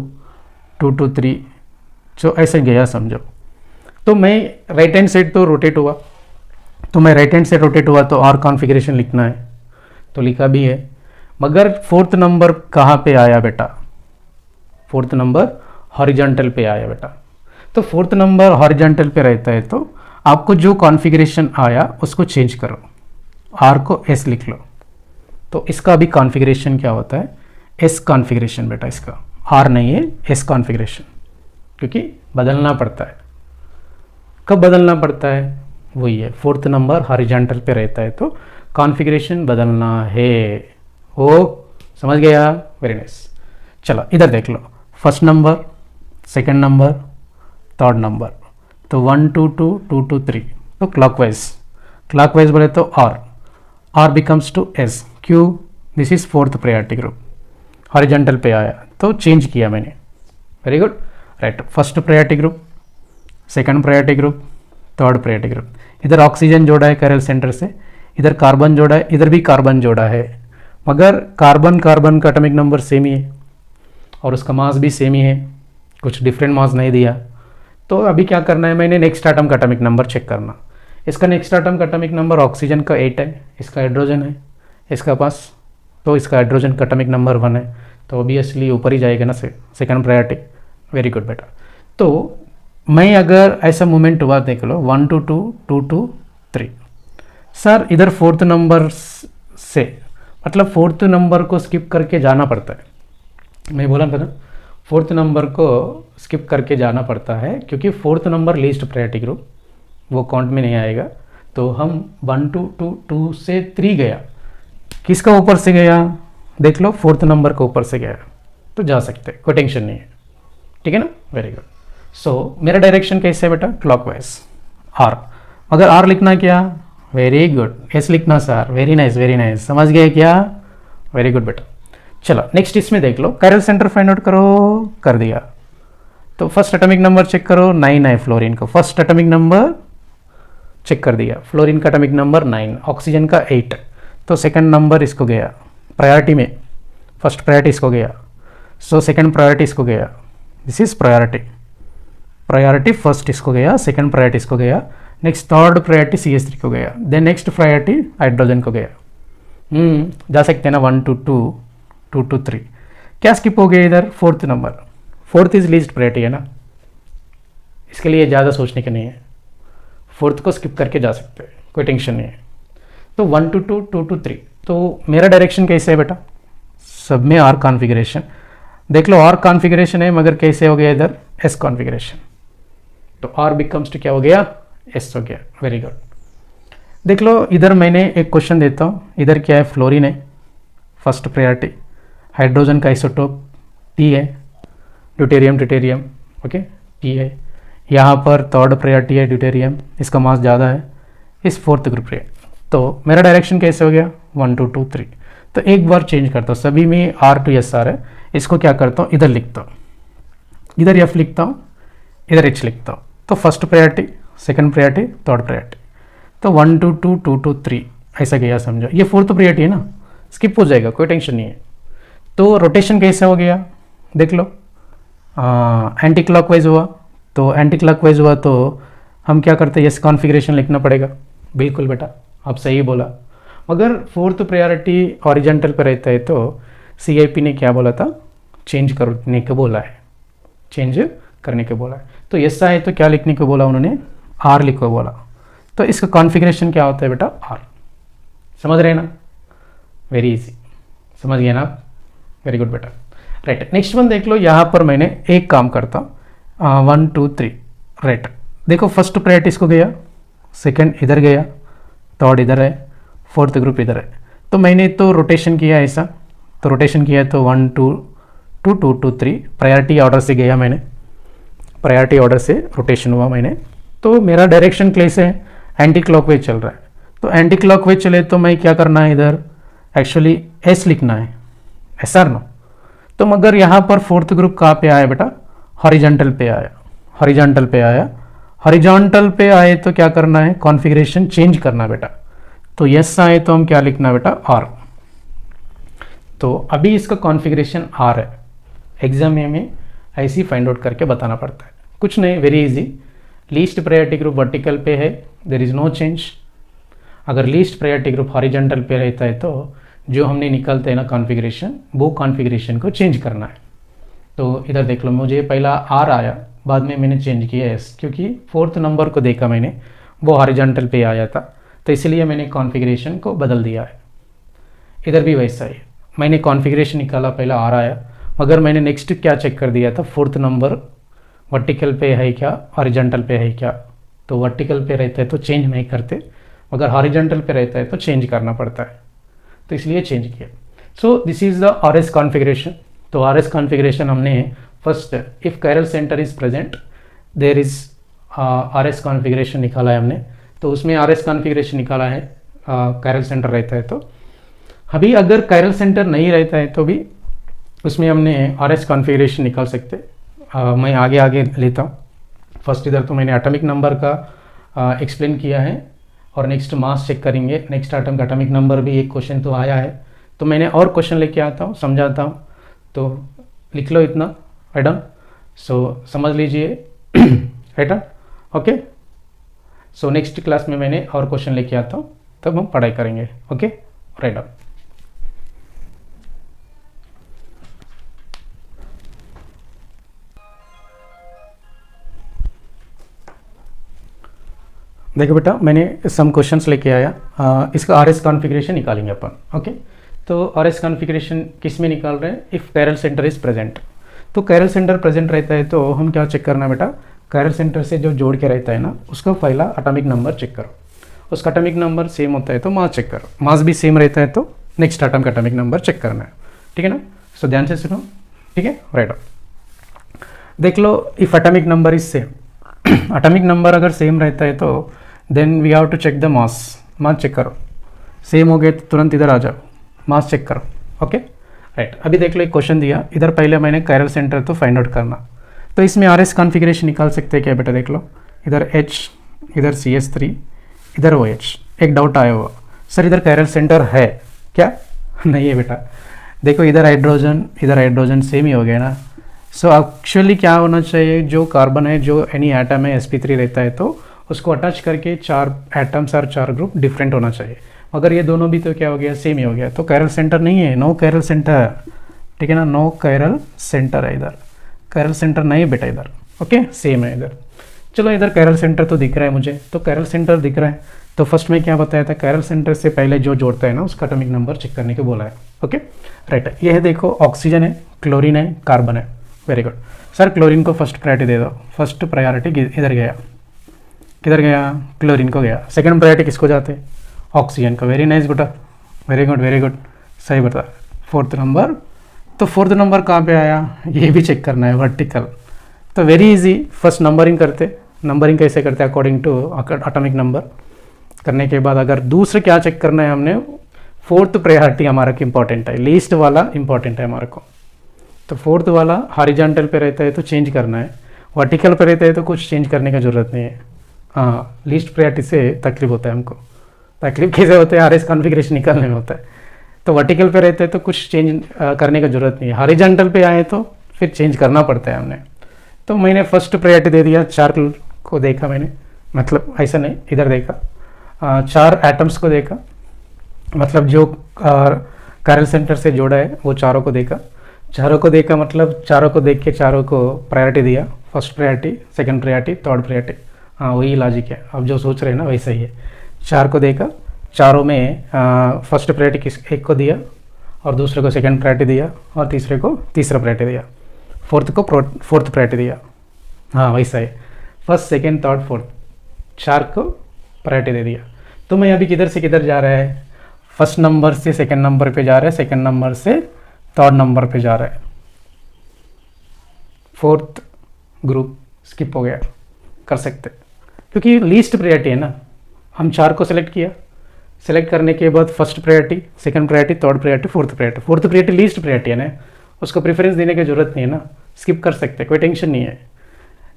2 to 3, जो ऐसे गया समझो, तो मैं राइट हैंड साइड तो रोटेट हुआ, तो मैं राइट हैंड साइड रोटेट हुआ तो आर कॉन्फ़िगरेशन लिखना है, तो लिखा भी है। मगर 4th नंबर कहाँ पे आया बेटा, 4th नंबर हॉरिजॉन्टल पे आया बेटा, तो 4th नंबर हॉरिजॉन्टल पे रहता है तो आपको जो कॉन्फ़िगरेशन आया उसको चेंज करो, आर को एस लिख लो, तो इसका अभी कॉन्फ़िगरेशन क्या होता है, एस कॉन्फ़िगरेशन बेटा, इसका आर नहीं है, एस कॉन्फ़िगरेशन, क्योंकि बदलना पड़ता है। कब बदलना पड़ता है, वही है 4th नंबर हॉरिजॉन्टल पे रहता है तो कॉन्फ़िगरेशन बदलना है। ओ समझ गया, वेरी नाइस। चलो इधर देख लो, first number, second number, third number, तो 1 to 2, 2 to 3, तो क्लॉकवाइज बोले तो आर बिकम्स टू एस, क्यों, this is 4th priority group, horizontal पे आया तो चेंज किया मैंने, very good, right. First priority group, second priority group, third priority group, इधर ऑक्सीजन जोड़ा है कैरल सेंटर से, इधर कार्बन जोड़ा है, इधर भी कार्बन जोड़ा है, मगर कार्बन का एटॉमिक नंबर सेम ही है और उसका मास भी सेम ही है, कुछ डिफरेंट मास नहीं दिया। तो अभी क्या करना है, मैंने नेक्स्ट एटम का एटॉमिक नंबर चेक करना। इसका नेक्स्ट एटम का एटॉमिक नंबर ऑक्सीजन का 8 है, इसका हाइड्रोजन है इसका पास, तो इसका हाइड्रोजन का एटॉमिक नंबर 1 है, तो ऑब्वियसली ऊपर ही जाएगा ना सेकंड प्रायोरिटी, वेरी गुड बेटा। तो मैं अगर ऐसा मूवमेंट हुआ देख लो 1 to 2, 2 to 3, सर इधर 4th नंबर से, मतलब 4th नंबर को स्किप करके जाना पड़ता है, मैं बोला था ना 4th नंबर को स्किप करके जाना पड़ता है, क्योंकि 4th number least priority group, वो काउंट में नहीं आएगा। तो हम 1 to 2 से 3 गया, किसका ऊपर से गया देख लो, 4th नंबर के ऊपर से गया, तो जा सकते, कोई टेंशन नहीं है, ठीक है ना, वेरी गुड। सो मेरा डायरेक्शन कैसे है बेटा, क्लॉकवाइज, आर, अगर आर लिखना क्या, वेरी गुड, एस लिखना सर, वेरी नाइस, समझ गए क्या, वेरी गुड बेटा। चलो नेक्स्ट इसमें देख लो, कैरल सेंटर फाइंड आउट करो, कर दिया, तो फर्स्ट एटॉमिक नंबर चेक करो, 9 है फ्लोरीन का, फर्स्ट एटॉमिक नंबर चेक कर दिया, फ्लोरीन का एटॉमिक नंबर 9, ऑक्सीजन का 8, तो सेकंड नंबर इसको गया, प्रायोरिटी में फर्स्ट प्रायोरिटी इसको गया, सो सेकंड प्रायोरिटी इसको गया, this is priority, priority first इसको गया, सेकंड प्रायोरिटी इसको गया, नेक्स्ट थर्ड प्रायोरिटी CH3 को गया, देन नेक्स्ट प्रायोरिटी हाइड्रोजन को गया। जा सकते हैं ना 1 to 2, 2 to 3, क्या स्किप हो गया इधर, fourth number, fourth is least priority है ना, इसके लिए ज़्यादा सोचने का नहीं है, फोर्थ को स्किप करके जा सकते हैं, कोई टेंशन नहीं है। तो 1 to 2, 2 to 3, तो मेरा डायरेक्शन कैसे है बेटा, सब में R कॉन्फ़िगरेशन, देख लो R कॉन्फ़िगरेशन है मगर कैसे हो गया इधर S कॉन्फ़िगरेशन, तो R बिकम्स टू क्या हो गया, S हो गया, वेरी गुड। देख लो इधर मैंने एक क्वेश्चन देता हूँ, इधर क्या है, फ्लोरीन है फर्स्ट प्रायोरिटी, हाइड्रोजन का आइसोटोप T है, ड्यूटेरियम ड्यूटेरियम ओके T है, यहाँ पर थर्ड प्रायोरिटी है ड्यूटेरियम, इसका मास ज़्यादा है, इस फोर्थ ग्रुप पे, तो मेरा डायरेक्शन कैसे हो गया 1 to 2, 3, तो एक बार चेंज करता हूँ, सभी में R to S है, इसको क्या करता हूँ इधर लिखता हूँ, इधर F लिखता हूँ, इधर H लिखता हूँ, तो first priority, second priority, third priority, तो 1 to 2, 2 to 3 ऐसा गया, समझो ये फोर्थ प्रायोरिटी है ना, स्किप हो जाएगा, कोई टेंशन नहीं है। तो रोटेशन कैसे हो गया, देख लो एंटी क्लॉकवाइज हुआ, तो एंटी क्लॉकवाइज हुआ तो हम क्या करते हैं, एस कॉन्फ़िगरेशन लिखना पड़ेगा, बिल्कुल बेटा आप सही बोला, मगर फोर्थ प्रायोरिटी हॉरिजॉन्टल पर रहता है तो CIP ने क्या बोला था, चेंज करने को बोला है, चेंज करने को बोला है, तो ऐसा है तो क्या लिखने को बोला उन्होंने, R लिखो बोला, तो इसका कॉन्फ़िगरेशन क्या होता है बेटा R, समझ रहे हैं ना, वेरी इजी, समझ गए ना आप, वेरी गुड बेटा, राइट। नेक्स्ट वन देख लो, यहाँ पर मैंने एक काम करता हूँ, 1 2 3 राइट, देखो फर्स्ट प्रायोरिटी इसको गया, सेकंड इधर गया, थर्ड इधर है, फोर्थ ग्रुप इधर है, तो मैंने तो रोटेशन किया ऐसा, तो रोटेशन किया तो 1 2 2 2 2 3 प्रायोरिटी ऑर्डर से गया मैंने, प्रायोरिटी ऑर्डर से रोटेशन हुआ मैंने, तो मेरा डायरेक्शन कैसे है, एंटी क्लॉकवाइज चल रहा है, तो एंटी क्लॉकवाइज चले तो मैं क्या करना है इधर, एक्चुअली S लिखना है, SR नो, तो मगर यहाँ पर फोर्थ ग्रुप कहाँ पे आया बेटा, हॉरिजॉन्टल पे आया, हॉरिजॉन्टल पे आया, हॉरिजॉन्टल पे आए तो क्या करना है, कॉन्फ़िगरेशन चेंज करना बेटा, तो S आए तो हम क्या लिखना बेटा R, तो अभी इसका कॉन्फ़िगरेशन R है, एग्जाम में ऐसे ही फाइंड आउट करके बताना पड़ता है, कुछ नहीं, very easy, least priority group vertical पे है, देयर इज़ नो चेंज, अगर लीस्ट प्रायोरिटी ग्रुप हॉरिजॉन्टल पे रहता है तो जो हमने निकालते हैं ना कॉन्फ़िगरेशन, वो कॉन्फ़िगरेशन को चेंज करना है। तो इधर देख लो, मुझे पहला R आया, बाद में मैंने चेंज किया S, क्योंकि फोर्थ नंबर को देखा मैंने वो हॉरिजॉन्टल पे आया था, तो इसलिए मैंने कॉन्फ़िगरेशन को बदल दिया है। इधर भी वैसा ही, मैंने कॉन्फ़िगरेशन निकाला, पहला R आया, मगर मैंने नेक्स्ट क्या चेक कर दिया था, फोर्थ नंबर वर्टिकल पे है क्या, हॉरिजॉन्टल पे है क्या, तो वर्टिकल पे रहता है तो चेंज नहीं करते, मगर हॉरिजॉन्टल पे रहता है तो चेंज करना पड़ता है, तो इसलिए चेंज किया। So this is the RS configuration, तो RS कॉन्फ़िगरेशन हमने first, if chiral centre is present there is RS configuration निकाला है हमने, तो उसमें RS कॉन्फ़िगरेशन निकाला है, कायरल सेंटर रहता है तो, अभी अगर कायरल सेंटर नहीं रहता है तो भी उसमें हमने RS कॉन्फ़िगरेशन निकाल सकते। मैं आगे आगे लेता हूँ, फर्स्ट इधर तो मैंने एटॉमिक नंबर का एक्सप्लेन किया है, और नेक्स्ट मास चेक करेंगे, नेक्स्ट आइटम का एटॉमिक नंबर भी एक क्वेश्चन तो आया है, तो मैंने और क्वेश्चन लेके आता हूँ, समझाता हूँ, तो लिख लो इतना आइटम, सो समझ लीजिए item, okay. So next class में मैंने और क्वेश्चन लेके आता हूँ, तब हम पढ़ाई करेंगे, ओके, राइट। देखो बेटा, मैंने सम क्वेश्चंस लेके आया, इसका RS कॉन्फ़िगरेशन निकालेंगे अपन, ओके। तो RS कॉन्फ़िगरेशन किस में निकाल रहे हैं, if chiral centre is present, तो कायरल सेंटर प्रेजेंट रहता है तो हम क्या चेक करना बेटा, कायरल सेंटर से जो जोड़ के रहता है ना, उसका पहला एटॉमिक नंबर चेक करो, उसका एटॉमिक नंबर सेम होता है तो मास चेक करो, मास भी सेम रहता है तो नेक्स्ट एटम का एटॉमिक नंबर चेक करना है, ठीक है ना। सो ध्यान से सुनो, ठीक है, राइट। देख लो, if atomic number is same, atomic number अगर सेम रहता है तो then we have to check the mass, mass check करो, सेम हो गए तो तुरंत इधर आ जाओ, मास चेक करो, ओके, राइट। अभी देख लो, एक क्वेश्चन दिया, इधर पहले मैंने कायरल सेंटर तो फाइंड आउट करना, तो इसमें RS कॉन्फ़िगरेशन निकाल सकते हैं क्या बेटा, देख लो इधर H, इधर CH3, इधर OH, एक डाउट आया हुआ, सर इधर कैरल सेंटर है क्या? नहीं है बेटा। देखो इधर हाइड्रोजन सेम ही हो गया ना। सो एक्चुअली क्या होना चाहिए, जो कार्बन है, जो एनी एटम है sp3 रहता है तो उसको अटैच करके 4 एटम्स और 4 ग्रुप डिफरेंट होना चाहिए। अगर ये दोनों भी तो क्या हो गया, सेम ही हो गया। तो कैरल सेंटर नहीं है, नो कैरल सेंटर, ठीक है ना, नो कैरल सेंटर है इधर, कैरल सेंटर नहीं है बेटा इधर। ओके, सेम है इधर। चलो इधर कैरल सेंटर तो दिख रहा है मुझे, तो कैरल सेंटर दिख रहा है तो फर्स्ट में क्या बताया था, कैरल सेंटर से पहले जो जोड़ता है ना उसका एटॉमिक नंबर चेक करने को बोला है। ओके राइट, ये है देखो ऑक्सीजन है, क्लोरीन है, कार्बन है। वेरी गुड सर, क्लोरीन को फर्स्ट प्रायोरिटी दे दो। फर्स्ट प्रायोरिटी इधर गया, किधर गया, क्लोरीन को गया। सेकंड प्रायोरिटी किसको जाते, ऑक्सीजन को। वेरी नाइस बेटा, वेरी गुड, सही बता। फोर्थ नंबर, तो फोर्थ नंबर कहाँ पे आया, ये भी चेक करना है, वर्टिकल। तो वेरी इजी, फर्स्ट नंबरिंग करते। नंबरिंग कैसे करते, अकॉर्डिंग टू एटॉमिक नंबर। करने के बाद अगर दूसरे क्या चेक करना है हमने, फोर्थ प्रायोरिटी हमारा इंपॉर्टेंट है, लीस्ट वाला इंपॉर्टेंट है हमारे को। तो फोर्थ वाला हॉरिजॉन्टल पे रहता है तो चेंज करना है, वर्टिकल पे रहता है तो कुछ चेंज करने की ज़रूरत नहीं है। हाँ, लीस्ट प्रायोरिटी से तकलीफ होता है हमको। तकलीफ कैसे होता है, आरएस कॉन्फ़िगरेशन निकालने में होता है। तो वर्टिकल पे रहते हैं तो कुछ चेंज करने की ज़रूरत नहीं है, हॉरिजॉन्टल पे आए तो फिर चेंज करना पड़ता है हमने। तो मैंने फर्स्ट प्रायोरिटी दे दिया, 4 को देखा मैंने, मतलब ऐसा नहीं, इधर देखा, 4 एटम्स को देखा, मतलब जो कैरल सेंटर से जोड़ा है वो चारों को देखा। चारों को देखा मतलब चारों को देख के चारों को प्रायोरिटी दिया, first priority, second priority, third priority. हाँ वही लॉजिक है, अब जो सोच रहे हैं ना वैसा ही है। 4 को देखा, चारों में फर्स्ट प्रायोरिटी एक को दिया, और दूसरे को सेकंड प्रायोरिटी दिया, और तीसरे को तीसरा प्रायोरिटी दिया, फोर्थ को फोर्थ प्रायोरिटी दिया। हाँ वैसा है, फर्स्ट सेकंड थर्ड फोर्थ, 4 को प्रायोरिटी दे दिया। तो मैं अभी किधर से किधर जा रहा है, फर्स्ट नंबर से सेकंड नंबर पे जा रहा है, सेकंड नंबर से थर्ड नंबर पे जा रहा है, फोर्थ ग्रुप स्किप हो गया, कर सकते क्योंकि लीस्ट प्रायोरिटी है ना। हम 4 को सिलेक्ट किया, सिलेक्ट करने के बाद first priority, second priority, third priority, fourth priority. Fourth priority least priority है ना, उसको प्रेफरेंस देने की जरूरत नहीं है ना, स्किप कर सकते, कोई टेंशन नहीं है।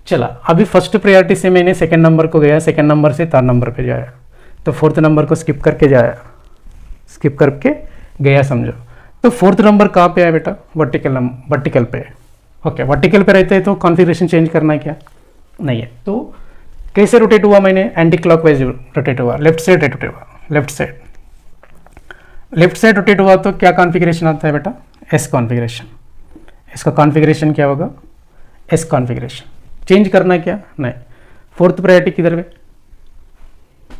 चला, अभी फर्स्ट प्रायोरिटी से मैंने सेकंड नंबर को गया, सेकंड नंबर से थर्ड नंबर पे जाया, तो फोर्थ नंबर को स्किप करके जाया, स्किप करके गया समझो। तो फोर्थ नंबर कहाँ पे है बेटा, वर्टिकल पे। ओके, वर्टिकल पे रहते हैं तो कॉन्फ़िगरेशन चेंज करना है क्या, नहीं है। तो कैसे रोटेट हुआ, मैंने एंटी क्लॉकवाइज रोटेट हुआ, लेफ्ट साइड रोटेट हुआ, लेफ्ट साइड रोटेट हुआ। तो क्या कॉन्फ़िगरेशन आता है बेटा, एस कॉन्फ़िगरेशन। इसका कॉन्फ़िगरेशन क्या होगा, एस कॉन्फ़िगरेशन। चेंज करना क्या, नहीं। फोर्थ प्रायोरिटी किधर पे,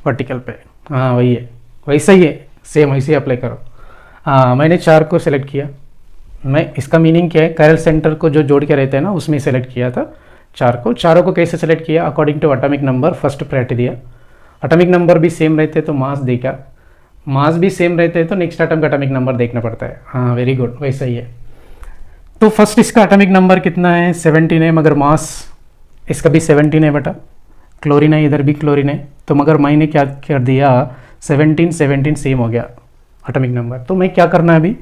वर्टिकल पे। हाँ वही है, वैसा ही है, सेम वैसे ही अप्लाई करो। हाँ मैंने 4 को सिलेक्ट किया, मैं इसका मीनिंग क्या है, कैरल सेंटर को जो जोड़ के रहते हैं ना उसमें सेलेक्ट किया था 4 को। चारों को कैसे सेलेक्ट किया, according to atomic number first priority दिया। एटॉमिक नंबर भी सेम रहते तो मास देखा, मास भी सेम रहते तो नेक्स्ट एटम का एटॉमिक नंबर देखना पड़ता है। हाँ वेरी गुड, वैसा ही है। तो फर्स्ट इसका एटॉमिक नंबर कितना है, 17 है, मगर मास इसका भी 17 है बेटा। क्लोरीन है, इधर भी क्लोरीन है, तो मगर मैंने क्या कर दिया, 17 सेम हो गया एटॉमिक नंबर। तो मैं क्या करना है अभी,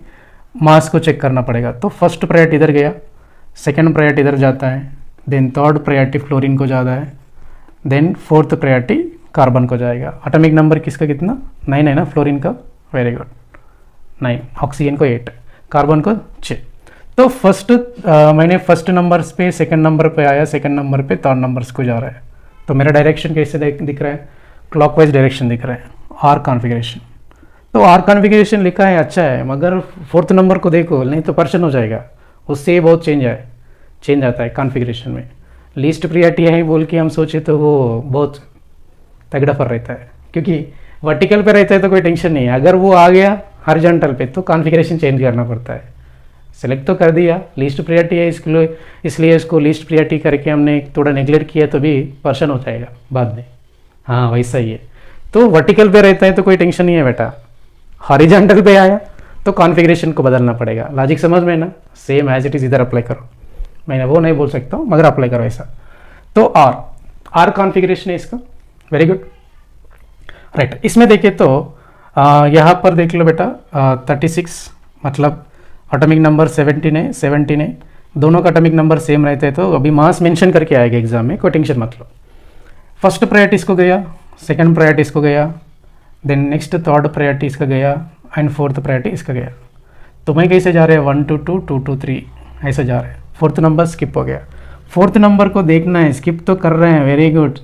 मास को चेक करना पड़ेगा। तो फर्स्ट प्रायोरिटी इधर गया, सेकंड प्रायोरिटी इधर जाता है, देन थर्ड प्रायोरिटी फ्लोरीन को जाता है, देन फोर्थ प्रायोरिटी कार्बन को जाएगा। एटॉमिक नंबर किसका कितना, 9 है ना फ्लोरीन का, वेरी गुड 9, ऑक्सीजन को 8, कार्बन को 6। तो फर्स्ट मैंने फर्स्ट नंबर पे सेकंड नंबर पे आया, सेकंड नंबर पे थर्ड नंबर्स को जा रहा है। तो मेरा डायरेक्शन कैसे दिख रहा है, क्लॉकवाइज डायरेक्शन दिख रहा है, आर कॉन्फ़िगरेशन। तो आर कॉन्फ़िगरेशन लिखा है, अच्छा है, मगर फोर्थ नंबर को देखो, नहीं तो पर्सन हो जाएगा, उससे बहुत चेंज आता है कॉन्फ़िगरेशन में। लीस्ट प्रायोरिटी है बोल के हम सोचे तो वो बहुत तगड़ा पर रहता है, क्योंकि वर्टिकल पे रहता है तो कोई टेंशन नहीं है, अगर वो आ गया हॉरिजॉन्टल पे तो कॉन्फ़िगरेशन चेंज करना पड़ता है। सेलेक्ट तो कर दिया, लीस्ट प्रायोरिटी है इसलिए इसको लीस्ट प्रायोरिटी करके हमने थोड़ा नेग्लेक्ट किया तो भी पर्सन हो जाएगा बाद में। हाँ वैसा ही है। तो वर्टिकल पे रहता है तो कोई टेंशन नहीं है बेटा, हॉरिजॉन्टल पे आया तो कॉन्फ़िगरेशन को बदलना पड़ेगा। लॉजिक समझ में ना, सेम एज इट इज़ इधर अप्लाई करो, मैं वो नहीं बोल सकता हूँ मगर अप्लाई करो ऐसा। तो आर कॉन्फ़िगरेशन है इसका, वेरी गुड राइट। इसमें देखिए तो यहाँ पर देख लो बेटा 36, मतलब एटॉमिक नंबर 17 है, दोनों का एटॉमिक नंबर सेम रहते हैं तो अभी मास मेंशन करके आएगा एग्जाम में, कोई टेंशन मत लो। फर्स्ट प्रायोरिटी इसको गया, सेकंड प्रायोरिटी इसको गया, देन नेक्स्ट थर्ड प्रायोरिटी इसका गया एंड फोर्थ प्रायोरिटी इसका गया। तो मैं कैसे जा रहे हैं 1 2 2 2 2 3 ऐसे जा रहे हैं। फोर्थ नंबर स्किप हो गया। फोर्थ नंबर को देखना है, स्किप तो कर रहे हैं, वेरी गुड,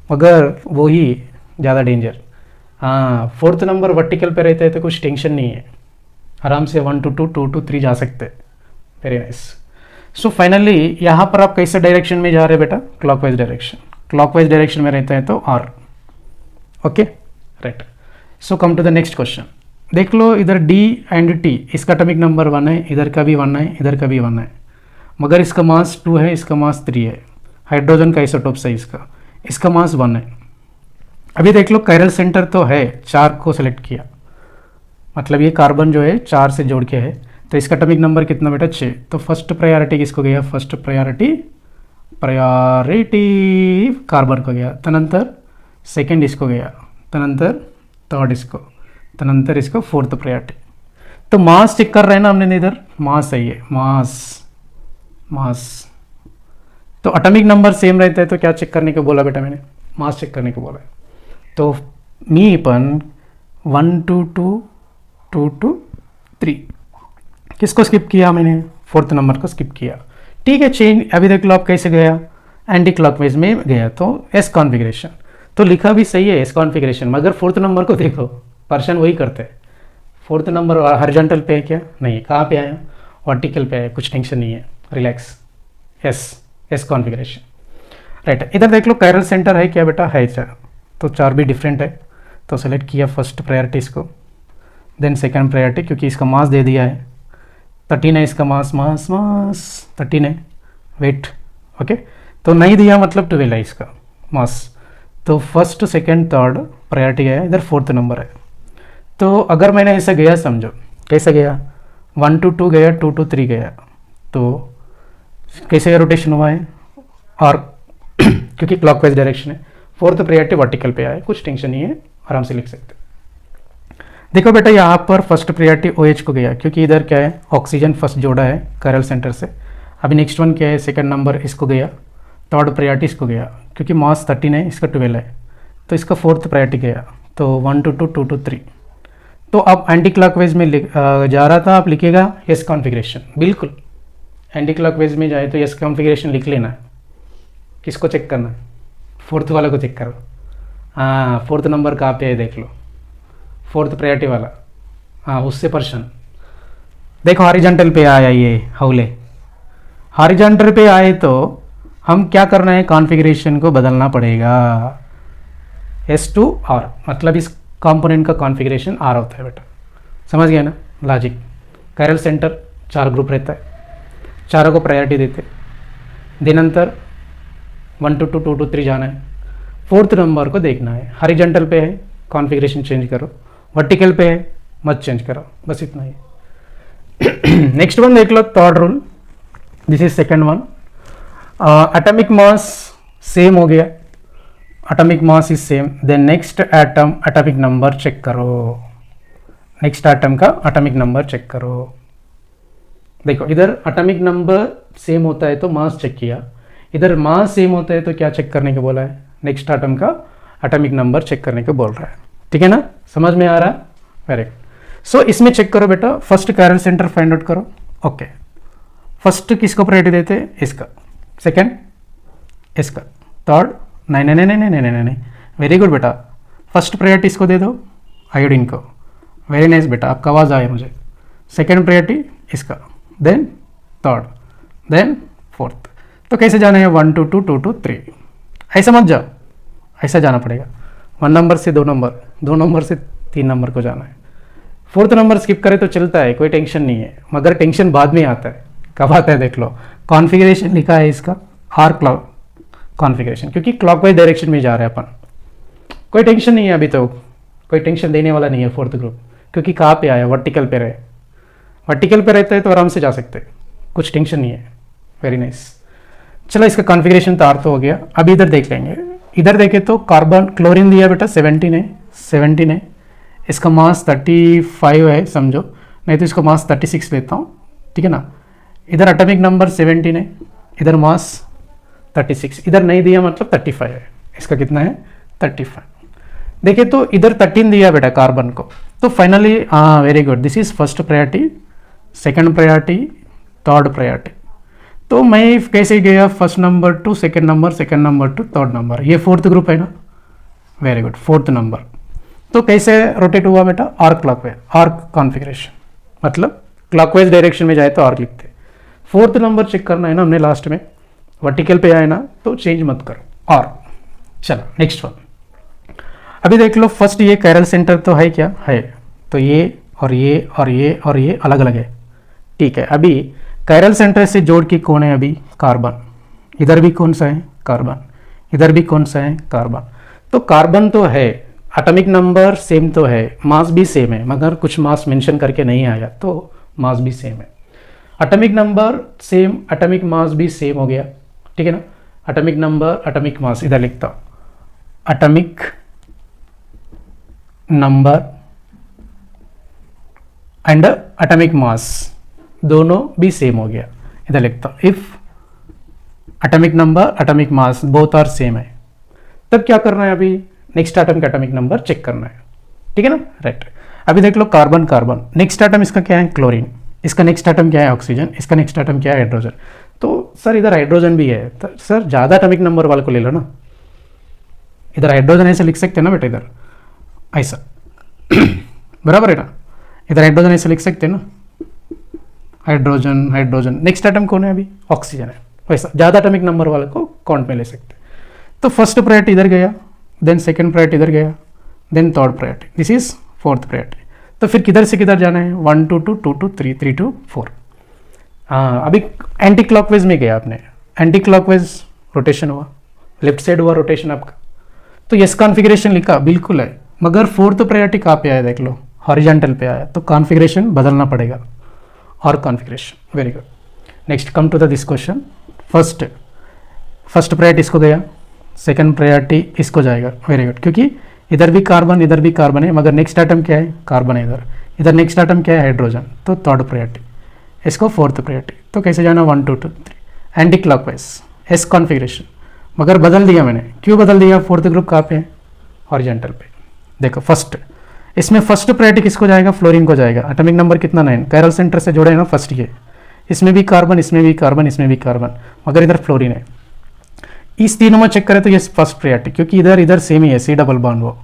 मगर वही ज़्यादा डेंजर। हाँ, फोर्थ नंबर वर्टिकल पे रहता है तो कुछ टेंशन नहीं है, आराम से 1 2 2 2 2 3 जा सकते हैं। Very nice. सो फाइनली यहाँ पर आप कैसे डायरेक्शन में जा रहे हैं बेटा? Clockwise direction. क्लॉकवाइज डायरेक्शन में रहता है तो R. Okay right. So come to the next question. देख लो इधर D एंड T, इसका एटॉमिक नंबर 1 है, इधर का भी 1 है, इधर का भी 1 है, मगर इसका मास 2 है, इसका मास 3 है। हाइड्रोजन का आइसोटोप्स है इसका मास 1 है। अभी देख लो कायरल सेंटर तो है, 4 को सेलेक्ट किया, मतलब ये कार्बन जो है 4 से जोड़ के है, तो इसका एटॉमिक नंबर कितना बेटा? 6। तो फर्स्ट प्रायोरिटी किसको गया? फर्स्ट प्रायोरिटी कार्बन को गया, तदनंतर सेकेंड इसको गया, तदनंतर थर्ड इसको, तदनंतर इसको फोर्थ प्रायोरिटी। तो मास चेक कर रहे हैं ना हमने, इधर मास सही है, मास। तो एटॉमिक नंबर सेम रहता है तो क्या चेक करने को बोला बेटा मैंने? मास चेक करने को बोला है। तो मी पण 1 2 2 2 2 3 किसको स्किप किया मैंने? फोर्थ नंबर को स्किप किया। ठीक है, चेंज। अभी देख लो आप कैसे गया, एंटी क्लॉकवाइज में गया, तो एस कॉन्फ़िगरेशन। तो लिखा भी सही है एस कॉन्फ़िगरेशन, मगर फोर्थ नंबर को देखो, पर्सन वही करते हैं। फोर्थ नंबर हॉरिजॉन्टल पे है क्या? नहीं। कहाँ पे आया? वर्टिकल पे है, कुछ टेंशन नहीं है, रिलैक्स। S configuration right. इधर देख लो कायरल सेंटर है क्या बेटा? है 4, तो 4 भी डिफरेंट है, तो सेलेक्ट किया फर्स्ट प्रायोरिटी इसको, देन सेकंड प्रायोरिटी, क्योंकि इसका मास दे दिया है 13 है, इसका मास 13 है, वेट। ओके, तो नहीं दिया मतलब 12 है इसका मास। तो फर्स्ट सेकंड थर्ड प्रायोरिटी है, इधर फोर्थ नंबर है। तो अगर मैंने ऐसा गया, समझो कैसे गया, 1 2 2 गया, 2 2 3 गया, तो कैसे रोटेशन हुआ है? और क्योंकि क्लॉकवाइज डायरेक्शन है, फोर्थ प्रायोरिटी वर्टिकल पे आए, कुछ टेंशन नहीं है, आराम से लिख सकते। देखो बेटा यहाँ पर फर्स्ट प्रायोरिटी OH को गया, क्योंकि इधर क्या है, ऑक्सीजन फर्स्ट जोड़ा है कायरल सेंटर से। अभी नेक्स्ट वन क्या है, सेकंड नंबर इसको गया, थर्ड प्रायोरिटी इसको गया, क्योंकि मास 13 है, इसका 12 है, तो इसका फोर्थ प्रायोरिटी गया, तो 1 2 2 2 2 3। तो अब एंटी क्लॉकवाइज में जा रहा था, आप लिखेगा एस कॉन्फ़िगरेशन। बिल्कुल एंटी क्लॉकवाइज में जाए तो एस कॉन्फ़िगरेशन लिख लेना है। किसको चेक करना है? फोर्थ वाला को चेक करो। हाँ, फोर्थ नंबर कहाँ पे है देख लो, फोर्थ प्रायोरिटी वाला। हाँ, उससे पर्सन देखो हॉरिजॉन्टल पे आया, ये हौले हॉरिजॉन्टल पे आए तो हम क्या करना है, कॉन्फ़िगरेशन को बदलना पड़ेगा। S2 R, मतलब इस कंपोनेंट का कॉन्फ़िगरेशन R होता है बेटा। समझ गया ना लॉजिक? कायरल सेंटर 4 ग्रुप रहता है, चारों को प्रायोरिटी देते, दिन अंतर 1 2 2 2 2 3 जाना है, फोर्थ नंबर को देखना है। हॉरिजॉन्टल पे है, कॉन्फ़िगरेशन चेंज करो, वर्टिकल पे है, मत चेंज करो, बस इतना ही। नेक्स्ट वन देख लो, third rule, this is second one. Atomic mass same हो गया, atomic mass is same, then next atom atomic number check करो, नेक्स्ट एटम का एटॉमिक नंबर चेक करो। देखो इधर एटॉमिक नंबर सेम होता है तो मास चेक किया, इधर मास सेम होता है तो क्या चेक करने को बोला है? नेक्स्ट एटम का एटॉमिक नंबर चेक करने को बोल रहा है। ठीक है ना, समझ में आ रहा है? Very good. सो इसमें चेक करो बेटा, first chiral center find out करो। ओके, फर्स्ट किसको प्रायोरिटी देते हैं? इसका, सेकंड इसका, थर्ड नहीं नहीं नहीं नहीं नहीं नहीं नहीं, वेरी गुड बेटा, फर्स्ट प्रायोरिटी इसको दे दो, आयोडीन को। वेरी नाइस बेटा, आपका आवाज़ आया मुझे। सेकंड प्रायोरिटी इसका, देन थर्ड, देन फोर्थ। तो कैसे जाना है? 1 2 2 2 2 3, ऐसा मत जाओ, ऐसा जाना पड़ेगा। 1 नंबर से 2 नंबर, 2 नंबर से 3 नंबर को जाना है। फोर्थ नंबर स्किप करे तो चलता है, कोई टेंशन नहीं है, मगर टेंशन बाद में आता है। कब आता है देख लो, कॉन्फ़िगरेशन लिखा है इसका आर क्लॉक कॉन्फ़िगरेशन, क्योंकि क्लॉकवाइज डायरेक्शन में जा रहे हैं अपन। कोई टेंशन नहीं है, अभी तो कोई टेंशन देने वाला नहीं है फोर्थ ग्रुप, क्योंकि कहाँ पे आया? वर्टिकल पे रहे, वर्टिकल पे रहता है तो आराम से जा सकते हैं, कुछ टेंशन नहीं है। Very nice. चलो इसका कॉन्फ़िगरेशन तो आर तो हो गया, अभी इधर देख लेंगे। इधर देखें तो कार्बन क्लोरीन दिया बेटा 17 है, 17 है, इसका मास 35 है समझो, नहीं तो इसका मास 36 लेता हूँ, ठीक है ना। इधर एटॉमिक नंबर 17 है, इधर मास 36, इधर नहीं दिया मतलब 35 है, इसका कितना है? 35। देखिए तो इधर 13 दिया बेटा कार्बन को, तो फाइनली हाँ very good, this is first priority, second priority, third priority. तो मैं कैसे गया first number to second number to third number, ये फोर्थ ग्रुप है ना, वेरी गुड, फोर्थ नंबर। तो कैसे रोटेट हुआ बेटा, आर्क क्लॉकवाइज, आर्क कॉन्फ़िगरेशन, मतलब क्लॉकवाइज डायरेक्शन में जाए तो आर्क लिखते। फोर्थ नंबर चेक करना है ना हमने लास्ट में, वर्टिकल पे आए ना तो चेंज मत करो, आर्क। चलो नेक्स्ट वन, अभी देख लो फर्स्ट ये कैरल सेंटर तो है क्या है, तो ये और ये और ये और ये अलग अलग है, ठीक है। अभी कैरल सेंटर से जोड़ के कौन है, अभी कार्बन, इधर भी कौन सा है कार्बन, इधर भी कौन सा है कार्बन। तो कार्बन तो है, एटॉमिक नंबर सेम तो है, मास भी सेम है, मगर कुछ मास मेंशन करके नहीं आया तो मास भी सेम है। Atomic number same, atomic mass भी सेम हो गया, ठीक है ना। एटॉमिक नंबर एटॉमिक मास इधर लिखता हूं, atomic number and atomic mass दोनों भी सेम हो गया, इधर लिखता हूं if atomic number atomic mass both are same है, तब क्या करना है, अभी नेक्स्ट एटम का एटॉमिक नंबर चेक करना है, ठीक है ना, राइट। अभी देख लो कार्बन कार्बन, नेक्स्ट एटम इसका क्या है क्लोरीन, इसका नेक्स्ट एटम क्या है ऑक्सीजन, इसका नेक्स्ट एटम क्या है हाइड्रोजन। तो सर इधर हाइड्रोजन भी है, तो सर ज़्यादा एटॉमिक नंबर वाले को ले लो ना, इधर हाइड्रोजन ऐसे लिख सकते हैं ना बेटा, इधर ऐसा बराबर है ना, इधर हाइड्रोजन ऐसे लिख सकते हैं ना, हाइड्रोजन हाइड्रोजन, नेक्स्ट एटम कौन है अभी ऑक्सीजन है, वैसा ज़्यादा एटॉमिक नंबर वाले को काउंट में ले सकते हैं। तो फर्स्ट प्रायोरिटी इधर गया, देन सेकंड प्रायोरिटी इधर गया, then third priority, this is fourth priority. तो फिर किधर से किधर जाना है, 1 to 2, 2 to 3, 3 to 4। हाँ अभी एंटी क्लॉकवाइज में गया आपने, एंटी क्लॉकवाइज रोटेशन हुआ, लेफ्ट साइड हुआ रोटेशन आपका, तो यस कॉन्फ़िगरेशन लिखा बिल्कुल है, मगर फोर्थ प्रायोरिटी कहाँ पे आया देख लो, हॉरिजॉन्टल पे आया, तो कॉन्फ़िगरेशन बदलना पड़ेगा, और configuration, very good. Next come to the this question, first priority इसको गया, सेकंड प्रायोरिटी इसको जाएगा, वेरी गुड, क्योंकि इधर भी कार्बन है, मगर नेक्स्ट आइटम क्या है कार्बन है, इधर नेक्स्ट आइटम क्या है हाइड्रोजन, तो थर्ड प्रायोरिटी, इसको फोर्थ प्रायोरिटी। तो कैसे जाना 1 2 2 3 एंटी क्लॉकवाइज एस कॉन्फ़िगरेशन, मगर बदल दिया मैंने, क्यों बदल दिया, फोर्थ ग्रुप कहाँ पे है हॉरिजॉन्टल पे। देखो फर्स्ट, इसमें फर्स्ट प्रायोरिटी किसको जाएगा, फ्लोरीन को जाएगा, एटॉमिक नंबर कितना 9, कैरल सेंटर से जोड़े है ना फर्स्ट ये, इसमें भी कार्बन, इसमें भी कार्बन, इसमें भी कार्बन, मगर इधर फ्लोरीन है। इस तीनों में चेक करें तो ये फर्स्ट प्रायोरिटी, क्योंकि इधर इधर सेम ही है, सी डबल बॉन्ड, वो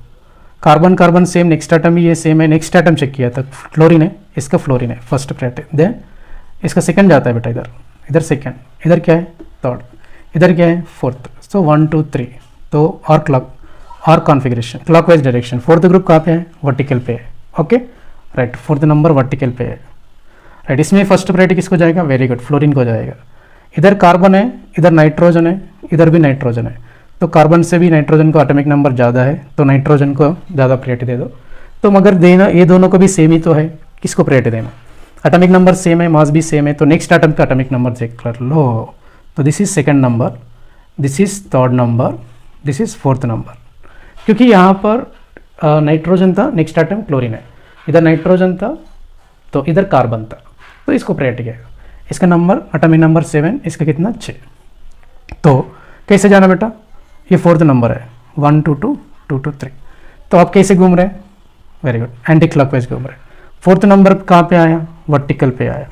carbon carbon same, next atom भी ये सेम है, नेक्स्ट एटम चेक किया था फ्लोरीन है, इसका फ्लोरीन है फर्स्ट प्रायोरिटी, देन इसका सेकंड जाता है बेटा इधर, इधर सेकंड, इधर क्या है थर्ड, इधर क्या है फोर्थ, सो 1 2 3, तो R configuration clockwise direction, fourth group कहाँ पे है वर्टिकल पे है, okay right, fourth number vertical पे है, राइट। इसमें फर्स्ट प्रायोरिटी किसको जाएगा, वेरी गुड, फ्लोरीन को जाएगा। इधर कार्बन है, इधर नाइट्रोजन है, इधर भी नाइट्रोजन है, तो कार्बन से भी नाइट्रोजन को एटॉमिक नंबर ज़्यादा है, तो नाइट्रोजन को ज़्यादा प्रायोरिटी दे दो। तो मगर देना ये दोनों को भी सेम ही तो है, किसको प्रायोरिटी देना, एटॉमिक नंबर सेम है, मास भी सेम है, तो नेक्स्ट एटम का एटॉमिक नंबर चेक कर लो, तो this is second number, this is third number, this is fourth number, क्योंकि यहाँ पर नाइट्रोजन था, नेक्स्ट एटम क्लोरीन है, इधर नाइट्रोजन था तो इधर कार्बन था, तो इसको प्रायोरिटी गया। इसका नंबर एटॉमिक नंबर 7, इसका कितना 6। तो कैसे जाना बेटा, ये फोर्थ नंबर है, 1 2 2 2 2 3, तो आप कैसे घूम रहे हैं, वेरी गुड, एंटी क्लॉकवाइज घूम रहे हैं। फोर्थ नंबर कहाँ पे आया, वर्टिकल पे आया,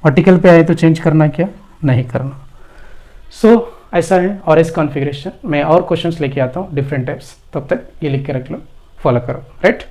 वर्टिकल पे आए तो चेंज करना क्या, नहीं करना। सो ऐसा है और इस कॉन्फ़िगरेशन मैं और क्वेश्चंस लेके आता हूँ डिफरेंट टाइप्स, तब तक ये लिख के रख लो, फॉलो करो, राइट।